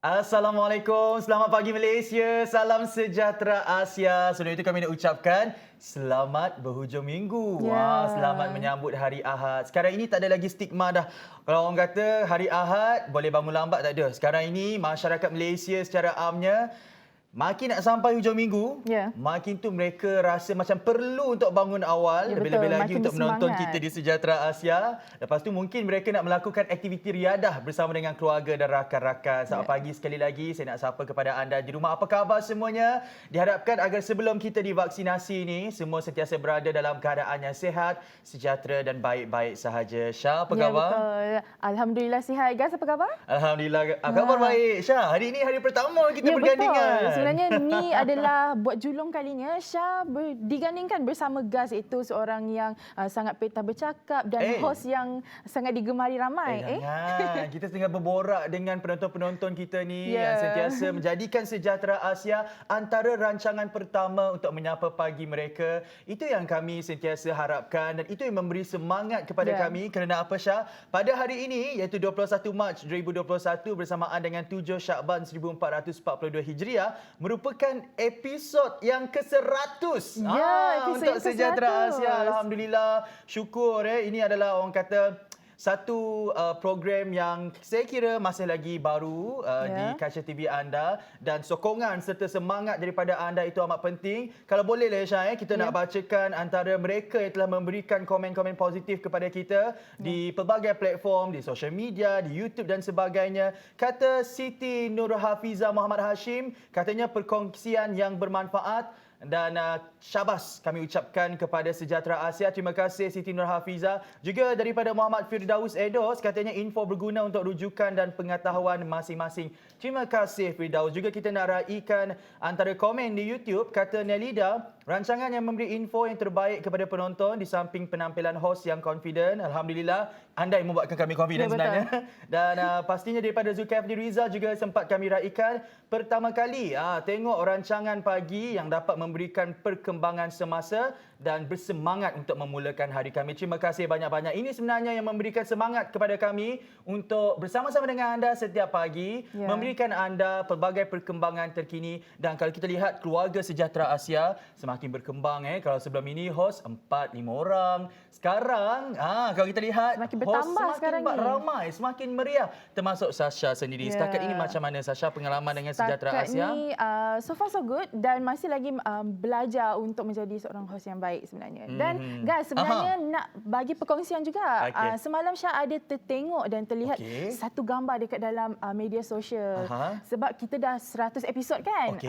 Assalamualaikum, selamat pagi Malaysia, salam sejahtera Asia. Sebelum itu kami nak ucapkan selamat berhujung minggu. Selamat menyambut hari Ahad. Sekarang ini tak ada lagi stigma dah. Kalau orang kata hari Ahad boleh bangun lambat, tak ada. Sekarang ini masyarakat Malaysia secara amnya makin nak sampai hujung minggu, makin tu mereka rasa macam perlu untuk bangun awal, lebih-lebih lagi makin untuk menonton bersemangat. kita di Sejahtera Asia. Lepas tu mungkin mereka nak melakukan aktiviti riadah bersama dengan keluarga dan rakan-rakan. Selamat pagi sekali lagi, saya nak sapa kepada anda di rumah. Apa khabar semuanya? Diharapkan agar sebelum kita divaksinasi ni, semua sentiasa berada dalam keadaan yang sihat, sejahtera dan baik-baik sahaja. Syah, apa khabar? Betul. Alhamdulillah sihat. Guys, apa khabar? Alhamdulillah, khabar baik. Syah, hari ini hari pertama kita bergandingan. Sebenarnya ni adalah buat julung kalinya Syah digandingkan bersama Gaz, itu seorang yang sangat petah bercakap dan hos yang sangat digemari ramai. Jangan. Kita tengah berborak dengan penonton-penonton kita ni yang sentiasa menjadikan Sejahtera Asia antara rancangan pertama untuk menyapa pagi mereka. Itu yang kami sentiasa harapkan dan itu yang memberi semangat kepada kami. Kerana apa, Syah? Pada hari ini iaitu 21 Mac 2021 bersamaan dengan 7 Syakban 1442 Hijriah merupakan episod yang ke-100 untuk Sejahtera Asia. Alhamdulillah, syukur. Ini adalah orang kata satu program yang saya kira masih lagi baru di kaca TV anda dan sokongan serta semangat daripada anda itu amat penting. Kalau boleh Syah, kita nak bacakan antara mereka yang telah memberikan komen-komen positif kepada kita di pelbagai platform, di social media, di YouTube dan sebagainya. Kata Siti Nur Hafiza Muhammad Hashim, katanya perkongsian yang bermanfaat. Dan syabas kami ucapkan kepada Sejahtera Asia. Terima kasih Siti Nur Hafiza. Juga daripada Muhammad Firdaus Edos, katanya info berguna untuk rujukan dan pengetahuan masing-masing. Terima kasih Firdaus. Juga kita nak raikan antara komen di YouTube. Kata Nelida, rancangan yang memberi info yang terbaik kepada penonton di samping penampilan hos yang confident. Alhamdulillah, anda yang membuatkan kami confident sebenarnya. Dan pastinya daripada Zulkifli Rizal juga sempat kami raikan. Pertama kali tengok rancangan pagi yang dapat memberikan perkembangan semasa dan bersemangat untuk memulakan hari kami. Terima kasih banyak-banyak. Ini sebenarnya yang memberikan semangat kepada kami untuk bersama-sama dengan anda setiap pagi, memberikan anda pelbagai perkembangan terkini. Dan kalau kita lihat keluarga Sejahtera Asia semakin berkembang. Kalau sebelum ini hos 4-5 orang. Sekarang kalau kita lihat semakin hos bertambah semakin ramai, ni. semakin meriah. Termasuk Sasha sendiri. Setakat ini macam mana Sasha pengalaman dengan Sejahtera Asia? Setakat ni so far so good dan masih lagi belajar untuk menjadi seorang hos yang baik sebenarnya. Dan guys, sebenarnya nak bagi perkongsian juga. Semalam Syah ada tertengok dan terlihat satu gambar dekat dalam media sosial. Sebab kita dah 100 episod kan.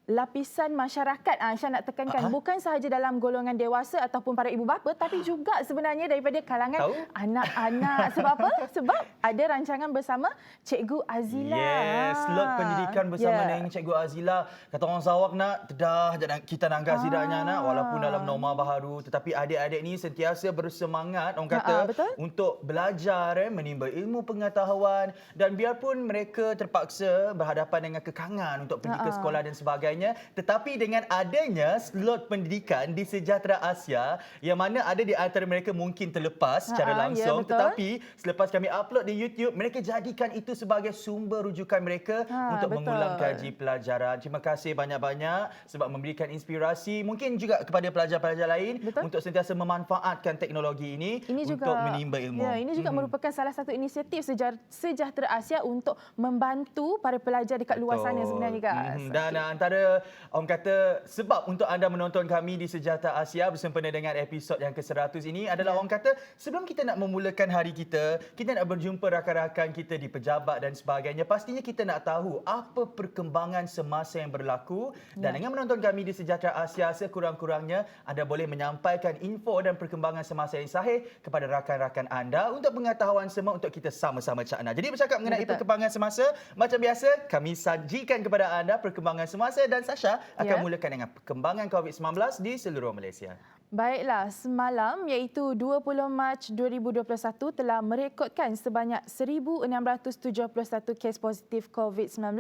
Lapisan masyarakat, Syah nak tekankan, bukan sahaja dalam golongan dewasa ataupun para ibu bapa, tapi juga sebenarnya daripada kalangan anak-anak. Sebab apa? Sebab ada rancangan bersama Cikgu Azila. Slot pendidikan bersama dengan Cikgu Azila. Kata orang Sarawak nak tedah kita nak angkat sidaknya nak, walaupun dalam norma baharu, tetapi adik-adik ni sentiasa bersemangat orang kata untuk belajar, menimba ilmu pengetahuan, dan biarpun mereka terpaksa berhadapan dengan kekangan untuk pergi ke sekolah dan sebagainya, tetapi dengan adanya slot pendidikan di Sejahtera Asia yang mana ada di antara mereka mungkin terlepas secara langsung, tetapi selepas kami upload di YouTube, mereka jadikan itu sebagai sumber rujukan mereka untuk mengulang kaji pelajaran. Terima kasih banyak-banyak sebab memberikan inspirasi mungkin juga kepada pelajar-pelajar lain untuk sentiasa memanfaatkan teknologi ini untuk menimba ilmu. Ini juga merupakan salah satu inisiatif Sejahtera Asia untuk membantu para pelajar dekat luar sana sebenarnya, guys. Dan antara orang kata sebab untuk anda menonton kami di Sejahtera Asia bersempena dengan episod yang ke-100 ini adalah orang kata sebelum kita nak memulakan hari kita nak berjumpa rakan-rakan kita di pejabat dan sebagainya, pastinya kita nak tahu apa perkembangan semasa yang berlaku. Dan dengan menonton kami di Sejahtera Asia, sekurang-kurangnya anda boleh menyampaikan info dan perkembangan semasa yang sahih kepada rakan-rakan anda untuk pengetahuan semua untuk kita sama-sama cakna. Jadi bercakap mengenai perkembangan semasa, macam biasa kami sajikan kepada anda perkembangan semasa dan Sasha akan mulakan dengan perkembangan COVID-19 di seluruh Malaysia. Baiklah, semalam iaitu 20 Mac 2021 telah merekodkan sebanyak 1,671 kes positif COVID-19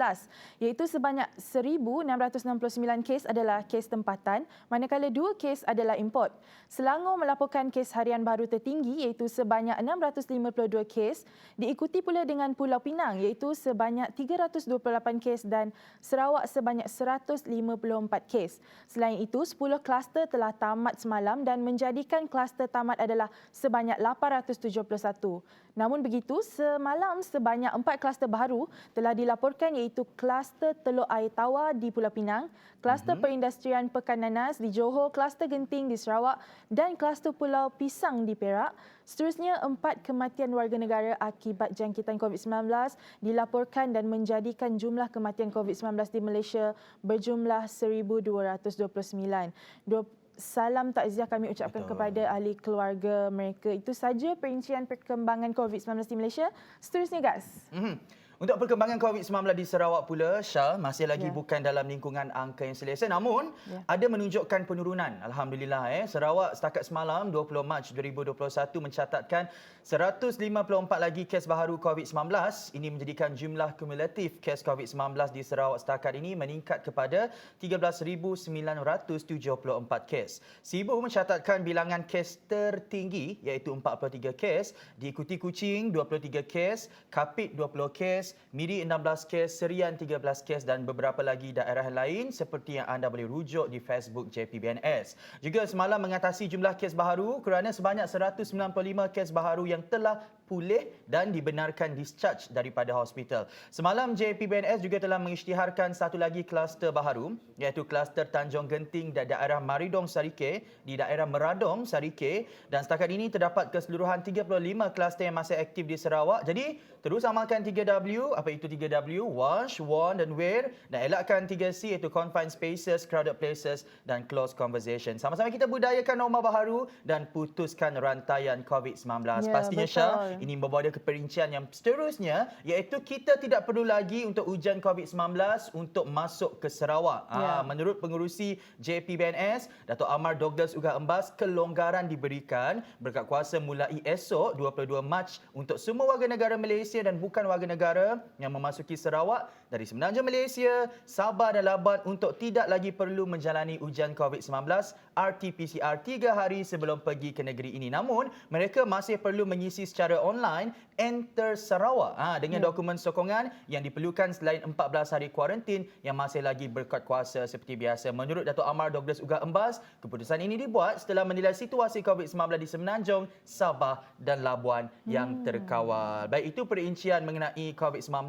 iaitu sebanyak 1,669 kes adalah kes tempatan manakala 2 kes adalah import. Selangor melaporkan kes harian baru tertinggi iaitu sebanyak 652 kes diikuti pula dengan Pulau Pinang iaitu sebanyak 328 kes dan Sarawak sebanyak 154 kes. Selain itu, 10 kluster telah tamat semalam dan menjadikan kluster tamat adalah sebanyak 871. Namun begitu, semalam sebanyak 4 kluster baru telah dilaporkan iaitu kluster Teluk Air Tawar di Pulau Pinang, kluster perindustrian Pekan Nanas di Johor, kluster Genting di Sarawak dan kluster Pulau Pisang di Perak. Seterusnya, 4 kematian warga negara akibat jangkitan COVID-19 dilaporkan dan menjadikan jumlah kematian COVID-19 di Malaysia berjumlah 1,229. Salam takziah kami ucapkan kepada ahli keluarga mereka. Itu saja perincian perkembangan COVID-19 di Malaysia. Seterusnya, guys. Untuk perkembangan COVID-19 di Sarawak pula, Syah, masih lagi bukan dalam lingkungan angka yang selesa. Namun, ada menunjukkan penurunan. Alhamdulillah. Sarawak setakat semalam, 20 Mac 2021 mencatatkan 154 lagi kes baharu COVID-19. Ini menjadikan jumlah kumulatif kes COVID-19 di Sarawak setakat ini meningkat kepada 13,974 kes. Sibu mencatatkan bilangan kes tertinggi iaitu 43 kes, diikuti Kuching 23 kes, Kapit 20 kes, Miri 16 kes, Serian 13 kes dan beberapa lagi daerah lain seperti yang anda boleh rujuk di Facebook JPBNS. Juga semalam mengatasi jumlah kes baharu kerana sebanyak 195 kes baharu yang telah pulih dan dibenarkan discharge daripada hospital. Semalam JPBNS juga telah mengisytiharkan satu lagi kluster baharu iaitu kluster Tanjung Genting dan daerah Maridong Sarike di daerah Meradong Sarike dan setakat ini terdapat keseluruhan 35 kluster yang masih aktif di Sarawak. Jadi terus amalkan 3W. Apa itu 3W? Wash, warn dan wear. Dan elakkan 3C iaitu confined spaces, crowded places dan close conversation. Sama-sama kita budayakan norma baharu dan putuskan rantaian COVID-19. Pastinya betul. Syah, ini membawa dia ke perincian yang seterusnya iaitu kita tidak perlu lagi untuk ujian COVID-19 untuk masuk ke Sarawak. Menurut pengurusi JPBNS, Dato' Amar Douglas Ugah Embas, kelonggaran diberikan berkat kuasa mulai esok 22 Mac untuk semua warga negara Malaysia dan bukan warga negara yang memasuki Sarawak dari Semenanjung Malaysia, Sabah dan Labuan untuk tidak lagi perlu menjalani ujian COVID-19 RT-PCR 3 hari sebelum pergi ke negeri ini. Namun, mereka masih perlu mengisi secara online Enter Sarawak dengan dokumen sokongan yang diperlukan selain 14 hari kuarantin yang masih lagi berkat kuasa seperti biasa. Menurut Dato' Amar Douglas Ugah Embas, keputusan ini dibuat setelah menilai situasi COVID-19 di Semenanjung, Sabah dan Labuan yang terkawal. Baik, itu perincian mengenai COVID-19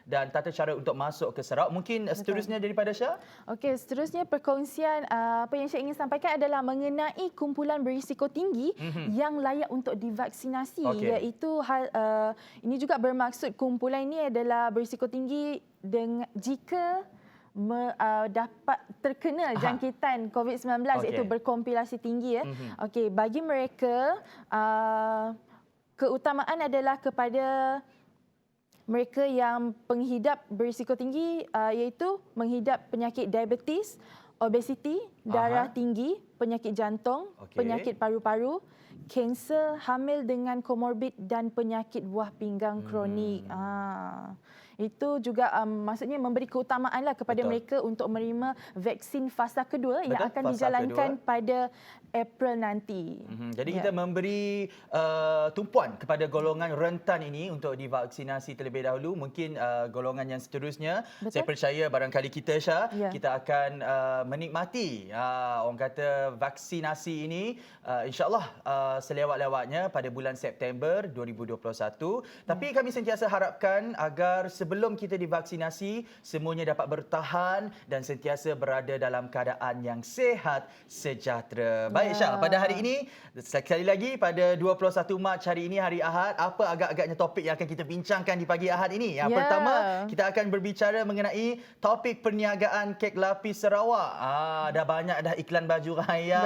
dan tata cara untuk masuk ke Sarawak. Mungkin seterusnya daripada Syah? Okey, seterusnya perkongsian apa yang saya ingin sampaikan adalah mengenai kumpulan berisiko tinggi yang layak untuk divaksinasi. Iaitu ini juga bermaksud kumpulan ini adalah berisiko tinggi jika dapat terkena jangkitan COVID-19 iaitu berkompilasi tinggi. Okey, bagi mereka keutamaan adalah kepada mereka yang penghidap berisiko tinggi iaitu menghidap penyakit diabetes, obesiti, darah tinggi, penyakit jantung, penyakit paru-paru, kanser, hamil dengan komorbid dan penyakit buah pinggang kronik. Itu juga maksudnya memberi keutamaanlah kepada mereka untuk menerima vaksin fasa kedua yang akan dijalankan pada April nanti. Jadi kita memberi tumpuan kepada golongan rentan ini untuk divaksinasi terlebih dahulu. Mungkin golongan yang seterusnya, saya percaya barangkali kita, Syah, kita akan menikmati orang kata vaksinasi ini insyaAllah selewat-lewatnya pada bulan September 2021. Tapi kami sentiasa harapkan agar sebelum kita divaksinasi, semuanya dapat bertahan dan sentiasa berada dalam keadaan yang sihat sejahtera. Baik Syah, pada hari ini, sekali lagi pada 21 Mac hari ini, hari Ahad, apa agak-agaknya topik yang akan kita bincangkan di pagi Ahad ini? Yang pertama, kita akan berbicara mengenai topik perniagaan kek lapis Sarawak. Dah banyak dah iklan baju raya,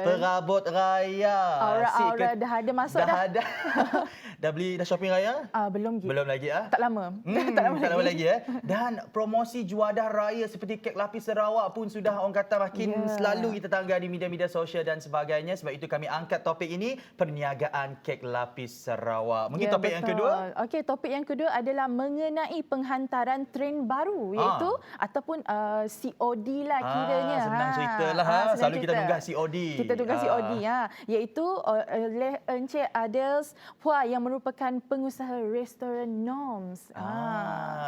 perabot raya. Aura-aura dah ada masuk dah. Dah ada. Dah beli, dah shopping raya? Belum lagi. Belum lagi Tak lama. tak lama lagi. Dan promosi juadah raya seperti kek lapis Sarawak pun sudah orang kata makin selalu kita tangga di media-media sosial dan sebagainya. Sebab itu kami angkat topik ini, perniagaan kek lapis Sarawak. Mungkin topik yang kedua? Okey, topik yang kedua adalah mengenai penghantaran trend baru iaitu ataupun COD lah kiranya. Senang cerita lah. Selalu kita tunggah COD. Kita tunggah COD iaitu oleh Encik Adels Phua yang merupakan pengusaha restoran Noms.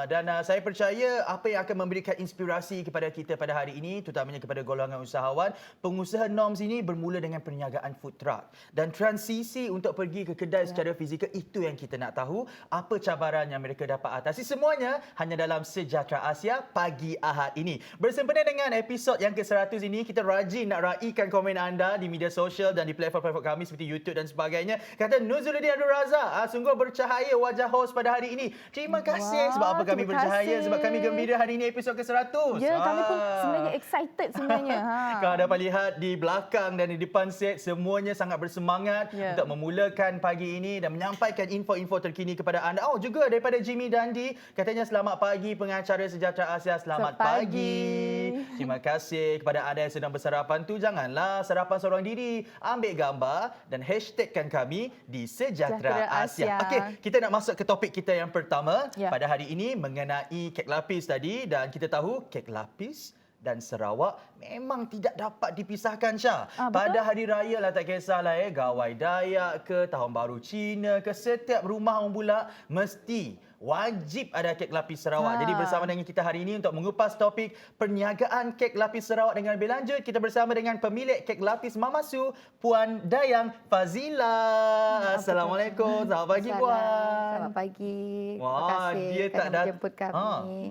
Dan saya percaya apa yang akan memberikan inspirasi kepada kita pada hari ini, terutamanya kepada golongan usahawan, pengusaha Noms ini bermula dengan perniagaan food truck dan transisi untuk pergi ke kedai secara fizikal. Itu yang kita nak tahu, apa cabaran yang mereka dapat atasi. Semuanya hanya dalam Sejahtera Asia pagi Ahad ini. Bersempena dengan episod yang ke-100 ini, kita rajin nak raikan komen anda di media sosial dan di platform-platform kami seperti YouTube dan sebagainya. Kata Nuzuluddin Abdul Razak, sungguh bercahaya wajah host pada hari ini. Terima kasih. Sebab apa kami bercahaya? Sebab kami gembira hari ini episod ke-100. Ya, kami pun sebenarnya excited sebenarnya. Kalau dapat lihat di belakang dan di depan set, semuanya sangat bersemangat untuk memulakan pagi ini dan menyampaikan info-info terkini kepada anda. Oh, juga daripada Jimmy Dandi, katanya selamat pagi pengacara Sejahtera Asia. Selamat pagi. Terima kasih kepada anda yang sedang bersarapan tu. Janganlah sarapan seorang diri. Ambil gambar dan hashtagkan kami di Sejahtera Asia. Okey, kita nak masuk ke topik kita yang pertama pada hari ini mengenai kek lapis tadi. Dan kita tahu kek lapis dan Sarawak memang tidak dapat dipisahkan, Syah. Pada hari raya lah, tak kisahlah Gawai Dayak ke, Tahun Baru Cina ke, setiap rumah orang Bulak mesti wajib ada kek lapis Sarawak. Jadi bersama dengan kita hari ini untuk mengupas topik perniagaan kek lapis Sarawak dengan lebih lanjut, kita bersama dengan pemilik kek lapis Mama Su, Puan Dayang Fazila. Assalamualaikum. Selamat pagi, Puan. Selamat pagi. Wah, Terima kasih dia tak kerana menjemput kami.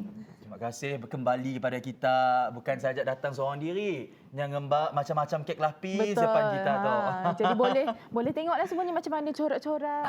Terima kasih kembali kepada kita. Bukan saja datang seorang diri, yang ngembak macam-macam kek lapis depan kita tu. Jadi boleh tengoklah semuanya macam mana corak-corak.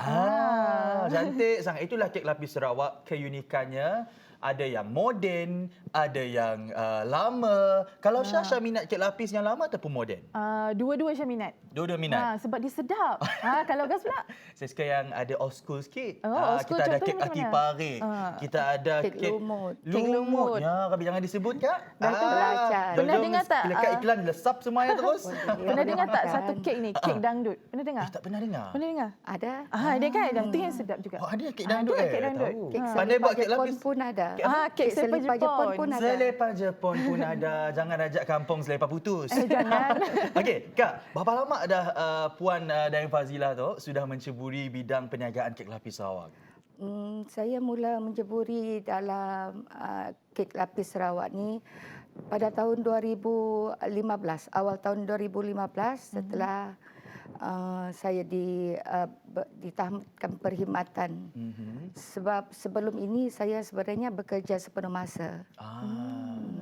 Cantik sangat. Itulah kek lapis Sarawak, keunikannya. Ada yang moden, ada yang lama. Kalau Syah minat kek lapis yang lama ataupun moden? Dua-dua Syah minat. Dua-dua minat? Sebab dia sedap. Kalau Gas pula? Saya suka yang ada old school sikit. Old school, kita ada kek contohnya kaki macam parik. Kita ada Kek lumut. Kek lumut. Ya, tapi jangan disebut, Kak. Dah tu belajar. Pernah dengar tak? Lekat iklan lesap semuanya terus. Pernah dengar tak satu kek ni, kek dangdut? Pernah dengar? Tak pernah dengar. Pernah dengar? Ada. Dia kan ada. Tu yang sedap juga. Ada kek dangdut Kek dangdut. Kek Pandai buat kek Jepun lapis pun ada. Kek selipar Jepun pun ada. Selipar Jepun pun ada. Jangan ajak kampung selipar putus. Jangan. Okey, Kak, berapa lama dah Puan Dayang Fazila tu sudah menceburi bidang perniagaan kek lapis Sarawak? Saya mula menceburi dalam kek lapis Sarawak ni pada tahun 2015. Awal tahun 2015 setelah saya ditamatkan perkhidmatan. Sebab sebelum ini saya sebenarnya bekerja sepenuh masa.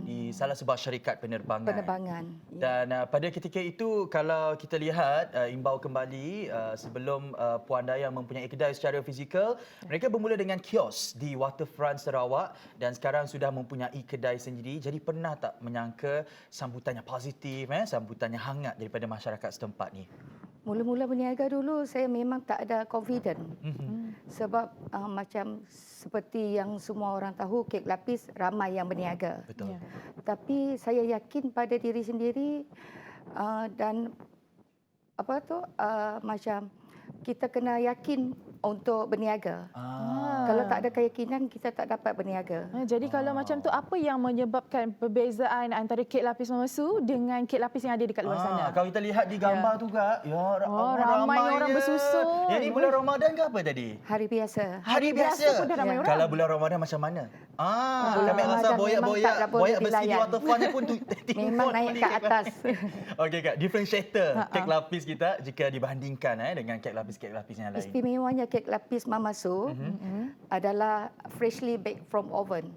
Di salah sebuah syarikat penerbangan. Ya. Dan pada ketika itu, kalau kita lihat imbau kembali sebelum Puan Dayang mempunyai kedai secara fizikal, mereka bermula dengan kios di Waterfront Sarawak dan sekarang sudah mempunyai kedai sendiri. Jadi pernah tak menyangka sambutannya positif, sambutannya hangat daripada masyarakat setempat ni? Mula-mula berniaga dulu saya memang tak ada confident. Sebab macam seperti yang semua orang tahu, kek lapis ramai yang berniaga. Betul. Ya. Tapi saya yakin pada diri sendiri dan macam kita kena yakin untuk berniaga. Kalau tak ada keyakinan, kita tak dapat berniaga. Jadi kalau macam tu, apa yang menyebabkan perbezaan antara kek lapis Mama Su dengan kek lapis yang ada dekat luar sana? Kalau kita lihat di gambar tu, Kak, ramai orang bersusun. Yang ni bulan Ramadan ke apa tadi? Hari biasa. Hari biasa pun dah ramai orang. Kalau bulan Ramadan macam mana? Bulan kami rasa Ramadan boyak-boyak memang tak boleh besi di dilayan. waterfront pun tu Memang naik ke atas. Okey, Kak, differentiator kek lapis kita jika dibandingkan dengan kek lapis-lapis yang lain. Istimewanya kek lapis Mama Su adalah freshly baked from oven.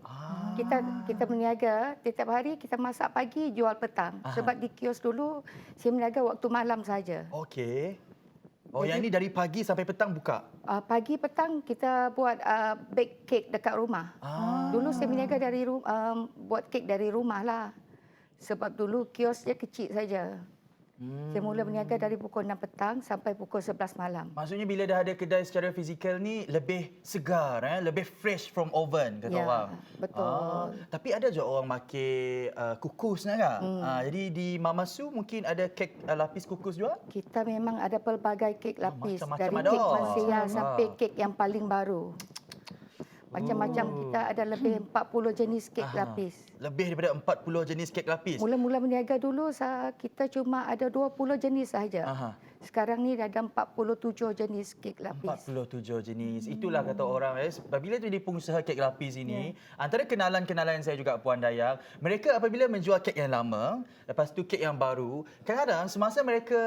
Kita berniaga setiap hari, kita masak pagi, jual petang. Sebab di kios dulu saya berniaga waktu malam saja. Okey. Yang ini dari pagi sampai petang buka? Pagi petang kita buat bake cake dekat rumah. Dulu saya berniaga buat kek dari rumah lah. Sebab dulu kiosnya kecil saja. Saya mula berniaga dari pukul 6 petang sampai pukul 11 malam. Maksudnya bila dah ada kedai secara fizikal ni lebih segar, lebih fresh from oven kata Ya, orang. betul. Tapi ada je orang makan kukus kan? Jadi di Mama Su mungkin ada kek lapis kukus juga? Kita memang ada pelbagai kek lapis. macam-macam Dari ada. kek Mansiyah sampai kek yang paling baru. Macam-macam kita ada lebih 40 jenis kek lapis. Lebih daripada 40 jenis kek lapis. Mula-mula berniaga dulu kita cuma ada 20 jenis sahaja. Sekarang ni dah ada 47 jenis kek lapis. 47 jenis. Itulah kata orang. Apabila jadi pengusaha kek lapis ini, antara kenalan-kenalan saya juga Puan Dayang, mereka apabila menjual kek yang lama, lepas tu kek yang baru, kadang-kadang semasa mereka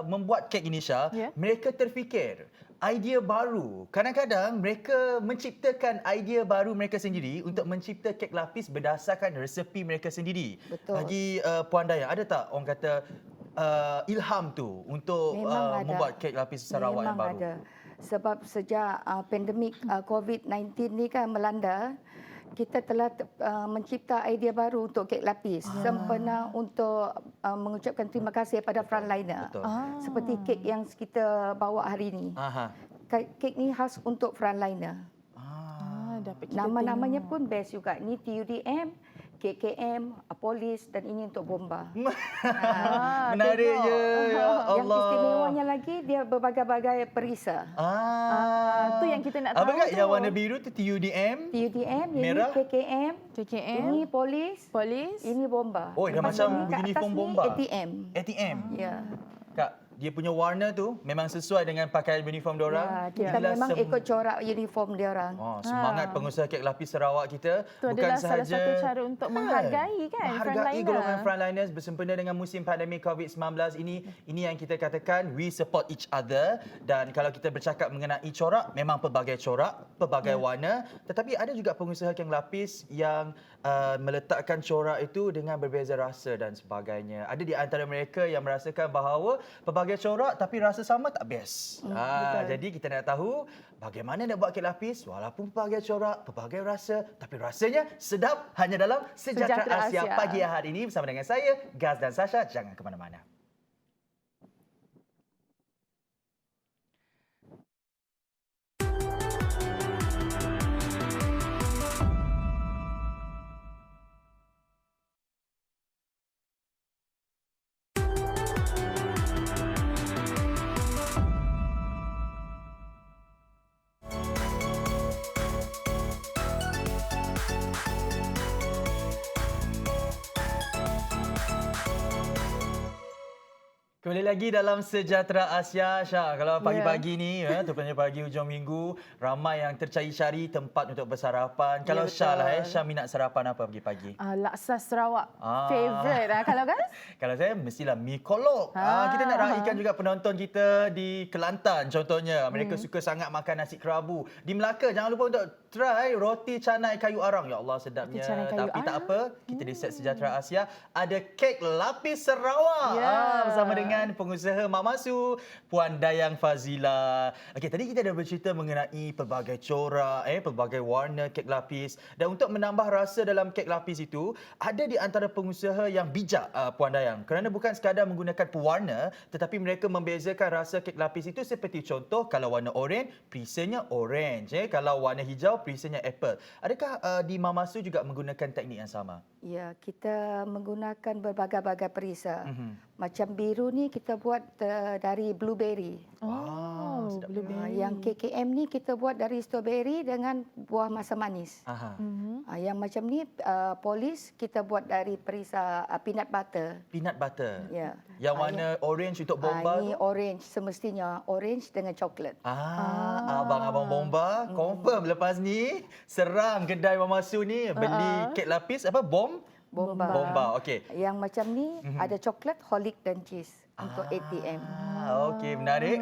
membuat kek ini Syah, mereka terfikir idea baru. Kadang-kadang mereka menciptakan idea baru mereka sendiri untuk mencipta kek lapis berdasarkan resepi mereka sendiri. Betul. Bagi Puan Dayang, ada tak orang kata ilham tu untuk membuat kek lapis Sarawak yang baru? Memang ada. Sebab sejak pandemik COVID-19 ni kan melanda, kita telah mencipta idea baru untuk kek lapis. Sempena untuk mengucapkan terima kasih pada frontliner. Seperti kek yang kita bawa hari ini. Kek ni khas untuk frontliner. Nama-namanya pun best juga. Ni TUDM, KKM, Polis dan ini untuk bomba. Menarik je. Ya Allah. Yang istimewanya lagi dia berbagai-bagai perisa. Tu yang kita nak tahu. Apa yang warna biru tu TUDM? TUDM, merah? ini KKM, KKM, ini Polis, ini bomba. Oh, dah Lepas macam ni kat uniform atas ni bomba. ATM. ATM. Ya. Kak, dia punya warna tu memang sesuai dengan pakaian uniform dia orang. Kita memang ikut corak uniform dia orang. Semangat pengusaha kek lapis Sarawak kita. Itu adalah salah satu cara untuk menghargai menghargai golongan frontliners bersempena dengan musim pandemik COVID-19 ini. Ini yang kita katakan we support each other. Dan kalau kita bercakap mengenai corak, memang pelbagai corak, pelbagai warna. Tetapi ada juga pengusaha kek lapis yang meletakkan corak itu dengan berbeza rasa dan sebagainya. Ada di antara mereka yang merasakan bahawa pelbagai corak tapi rasa sama tak best. Jadi kita nak tahu bagaimana nak buat kek lapis walaupun pelbagai corak, pelbagai rasa tapi rasanya sedap hanya dalam Sejahtera Asia pagi hari ini bersama dengan saya Gaz dan Sasha. Jangan ke mana-mana. Kembali lagi dalam Sejahtera Asia, Syah. Kalau pagi-pagi ni, tepatnya pagi hujung minggu, ramai yang tercari-cari tempat untuk bersarapan. Kalau Syah lah, Syah minat sarapan apa pagi-pagi? Laksa Sarawak. Favorite. Kalau Gaz? Kalau saya, mestilah mi kolok. Kita nak raikan juga penonton kita di Kelantan contohnya. Mereka suka sangat makan nasi kerabu. Di Melaka, jangan lupa untuk try roti canai kayu arang. Ya Allah, sedapnya. Tapi tak apa, kita di Set Sejahtera Asia ada kek lapis Sarawak. Bersama dengan pengusaha Mama Su, Puan Dayang Fazila. Okey, tadi kita dah bercerita mengenai pelbagai corak, pelbagai warna kek lapis. Dan untuk menambah rasa dalam kek lapis itu, ada di antara pengusaha yang bijak, Puan Dayang. Kerana bukan sekadar menggunakan pewarna, tetapi mereka membezakan rasa kek lapis itu seperti contoh, kalau warna oranye, perisanya orange. Kalau warna hijau, perisanya apple. Adakah di Mama Su juga menggunakan teknik yang sama? Ya, kita menggunakan berbagai-bagai perisa. Macam biru ni kita buat dari blueberry. Blueberry. Yang KKM ni kita buat dari strawberry dengan buah masam manis. Yang macam ni Polis kita buat dari perisa peanut butter. Peanut butter. Ya. Yang warna orange untuk bomba ini tu? orange, semestinya orange dengan coklat. Abang-abang bomba confirm lepas ni serang kedai Mama Su ni beli kek lapis apa bomba. Okey. Yang macam ni ada coklat, holic dan cheese untuk ATM. Okey, menarik.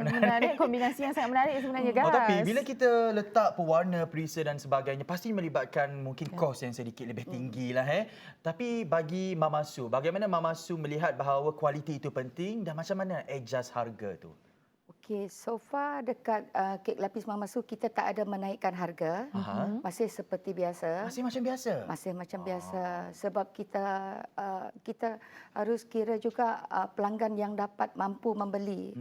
Kombinasi yang sangat menarik sebenarnya, Gaz. Tapi bila kita letak pewarna, perisa dan sebagainya, pasti melibatkan mungkin kos yang sedikit lebih tinggi lah. Tapi bagi Mama Su, bagaimana Mama Su melihat bahawa kualiti itu penting dan macam mana adjust harga tu? Okey, so far dekat kek lapis Mama Su kita tak ada menaikkan harga. Masih seperti biasa. Masih macam biasa? Masih macam biasa sebab kita harus kira juga pelanggan yang dapat mampu membeli.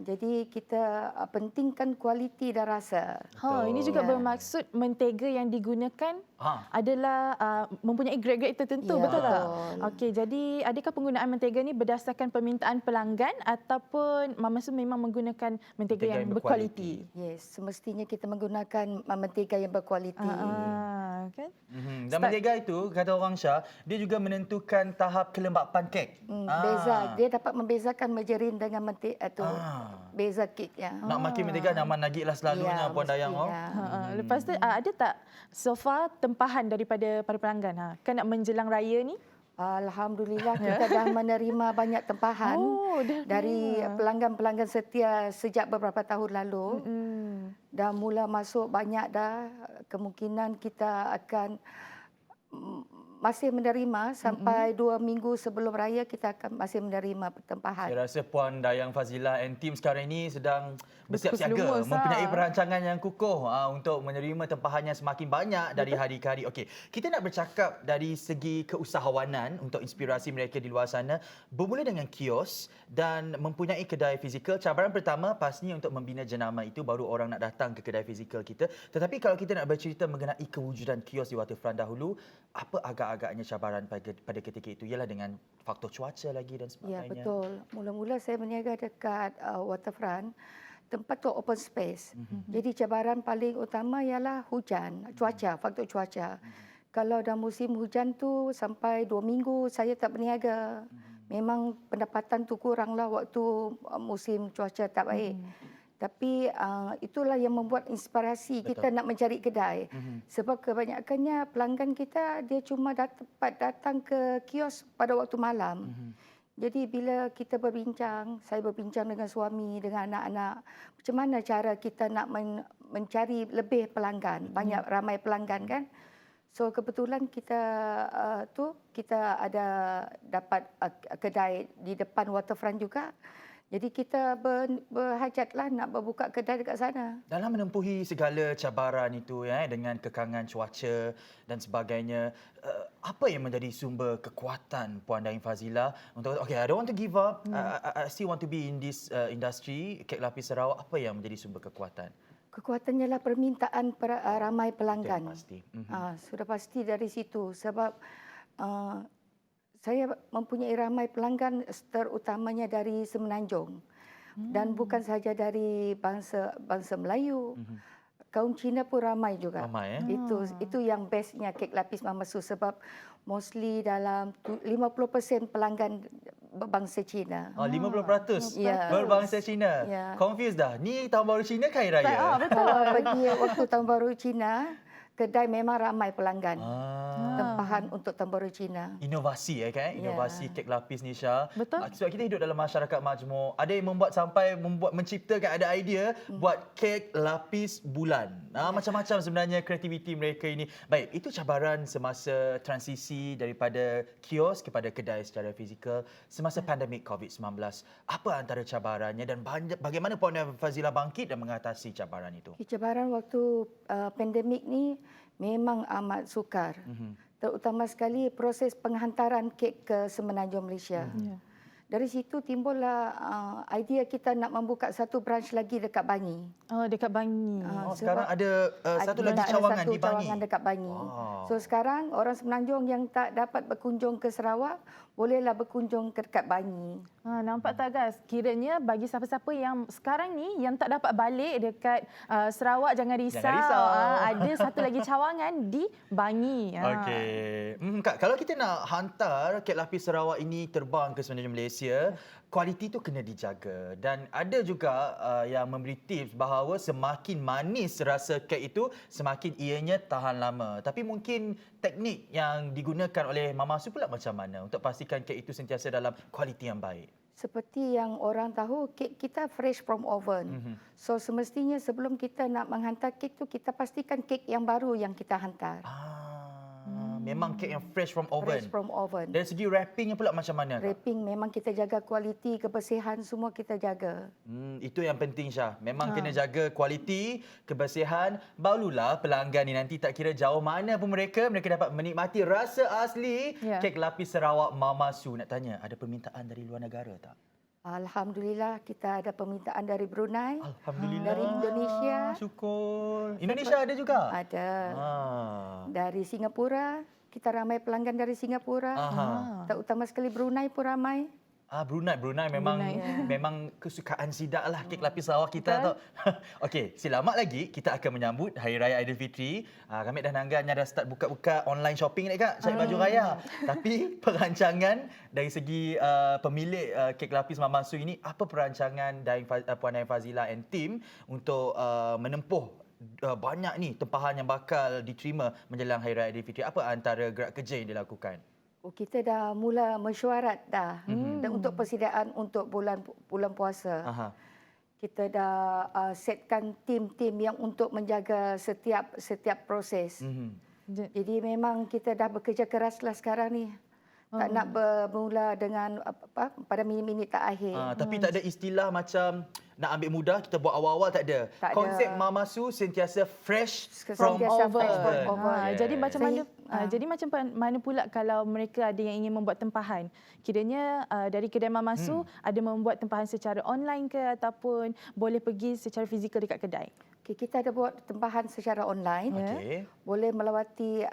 Jadi kita pentingkan kualiti dan rasa. Ini juga bermaksud mentega yang digunakan adalah mempunyai grade-grade tertentu, Ya, betul tak? betul. Okey, jadi adakah penggunaan mentega ni berdasarkan permintaan pelanggan ataupun Mama Su memang menggunakan mentega yang berkualiti? Yes, semestinya kita menggunakan mentega yang berkualiti. Kan? Dan mentega itu, kata orang Syah, dia juga menentukan tahap kelembapan kek. Beza, dia dapat membezakan margarin dengan mentega tu. Beza keknya. Nak makin mentega, nyaman lagi lah selalunya, Puan Dayang. Lepas tu ada tak so far tempahan daripada para pelanggan? Kan nak menjelang raya ni? Alhamdulillah kita dah menerima banyak tempahan dari pelanggan-pelanggan setia sejak beberapa tahun lalu. Dah mula masuk banyak dah. Kemungkinan kita akan masih menerima sampai 2 minggu sebelum raya kita akan masih menerima tempahan. Saya rasa Puan Dayang Fazilah and team sekarang ini sedang bersiap siaga, Berlumus, mempunyai perancangan yang kukuh untuk menerima tempahan yang semakin banyak dari hari ke hari. Okey, kita nak bercakap dari segi keusahawanan untuk inspirasi mereka di luar sana. Bermula dengan kios dan mempunyai kedai fizikal. Cabaran pertama pastinya untuk membina jenama itu, baru orang nak datang ke kedai fizikal kita. Tetapi kalau kita nak bercerita mengenai kewujudan kios di Waterfront dahulu, apa agak-agaknya cabaran pada ketika itu? Ialah dengan faktor cuaca lagi dan sebagainya. Ya, betul. Mula-mula saya berniaga dekat Waterfront. Tempat tu open space. Jadi cabaran paling utama ialah hujan, cuaca, faktor cuaca. Kalau dah musim hujan tu sampai 2 minggu saya tak berniaga. Memang pendapatan tu kuranglah waktu musim cuaca tak baik. Tapi itulah yang membuat inspirasi kita nak mencari kedai. Sebab kebanyakannya pelanggan kita dia cuma dapat datang ke kios pada waktu malam. Jadi bila kita berbincang, saya berbincang dengan suami, dengan anak-anak, macam mana cara kita nak mencari lebih pelanggan, banyak ramai pelanggan kan? So kebetulan kita kita ada dapat kedai di depan Waterfront juga. Jadi kita berhajatlah nak berbuka kedai dekat sana. Dalam menempuhi segala cabaran itu dengan kekangan cuaca dan sebagainya, apa yang menjadi sumber kekuatan Puan Dayang Fazilah untuk I don't want to give up, I still want to be in this industry, kek lapis Sarawak. Apa yang menjadi sumber kekuatan? Kekuatannya lah permintaan ramai pelanggan. Pasti. Sudah pasti dari situ sebab saya mempunyai ramai pelanggan terutamanya dari Semenanjung dan bukan sahaja dari bangsa Melayu. Kaum Cina pun ramai juga. Ramai, Itu yang bestnya kek lapis Mama Su sebab mostly dalam 50% pelanggan berbangsa Cina. 50% Ya. berbangsa Cina. Ya. Confused dah. Ni tahun baru Cina ke Hari Raya? Kalau pergi waktu Tahun Baru Cina, kedai memang ramai pelanggan. Tempahan untuk Tahun Baru Cina. Inovasi kan? Inovasi kek lapis ni Syah. Betul. Sebab kita hidup dalam masyarakat majmuk. Ada yang menciptakan ada idea buat kek lapis bulan. Macam-macam sebenarnya kreativiti mereka ini. Baik, itu cabaran semasa transisi daripada kios kepada kedai secara fizikal semasa pandemik COVID-19. Apa antara cabarannya dan bagaimana Puan Fazilah bangkit dan mengatasi cabaran itu? Cabaran waktu pandemik ni memang amat sukar. Terutama sekali proses penghantaran kek ke Semenanjung Malaysia. Dari situ timbullah idea kita nak membuka satu branch lagi dekat Bangi. Dekat Bangi. Sekarang ada satu lagi cawangan di Bangi. Cawangan dekat Bangi. So sekarang orang Semenanjung yang tak dapat berkunjung ke Sarawak, bolehlah berkunjung ke dekat Bangi. Nampak tak guys? Kiranya bagi siapa-siapa yang sekarang ni yang tak dapat balik dekat Sarawak, jangan risau. Jangan risau. Ada satu lagi cawangan di Bangi. Okey. Kak, kalau kita nak hantar kek lapis Sarawak ini terbang ke Semenanjung Malaysia, kualiti tu kena dijaga. Dan ada juga yang memberi tips bahawa semakin manis rasa kek itu, semakin ianya tahan lama. Tapi mungkin teknik yang digunakan oleh Mama Su pula macam mana untuk pastikan kek itu sentiasa dalam kualiti yang baik? Seperti yang orang tahu, kek kita fresh from oven. So semestinya sebelum kita nak menghantar kek tu, kita pastikan kek yang baru yang kita hantar. Memang kek yang fresh from oven. Fresh from oven. Dari segi wrappingnya pula macam mana, Kak? Wrapping memang kita jaga kualiti, kebersihan semua kita jaga. Itu yang penting, Syah. Memang kena jaga kualiti, kebersihan. Barulah pelanggan ni nanti tak kira jauh mana pun mereka dapat menikmati rasa asli kek lapis Sarawak Mama Su. Nak tanya, ada permintaan dari luar negara tak? Alhamdulillah kita ada permintaan dari Brunei. Alhamdulillah. Dari Indonesia. Syukur. Indonesia ada juga? Ada. Dari Singapura. Kita ramai pelanggan dari Singapura. Terutama sekali Brunei pun ramai. Brunei memang kesukaan Sidak lah kek lapis Sarawak kita tu. Okey, selamat lagi kita akan menyambut Hari Raya Aidilfitri. Kami dah nanggannya dah start buka-buka online shopping ni, Kak, cari baju raya. Tapi perancangan dari segi pemilik kek lapis Mama Su ini, apa perancangan dari Puan Ain Fazila and team untuk menempuh banyak ni tempahan yang bakal diterima menjelang Hari Raya Aidilfitri? Apa antara gerak kerja yang dilakukan? Kita dah mula mesyuarat dah dan untuk persediaan untuk bulan puasa. Kita dah setkan tim-tim yang untuk menjaga setiap proses. Jadi memang kita dah bekerja keraslah sekarang ni. Tak nak bermula dengan pada minit-minit tak akhir. Tapi tak ada istilah macam nak ambil mudah, kita buat awal-awal, tak ada. Konsep Mama Su sentiasa fresh from oven. Jadi macam mana? Jadi macam mana pula kalau mereka ada yang ingin membuat tempahan? Kiranya dari kedai Mama Su ada membuat tempahan secara online ke ataupun boleh pergi secara fizikal dekat kedai? Kita ada buat tempahan secara online. Boleh melawati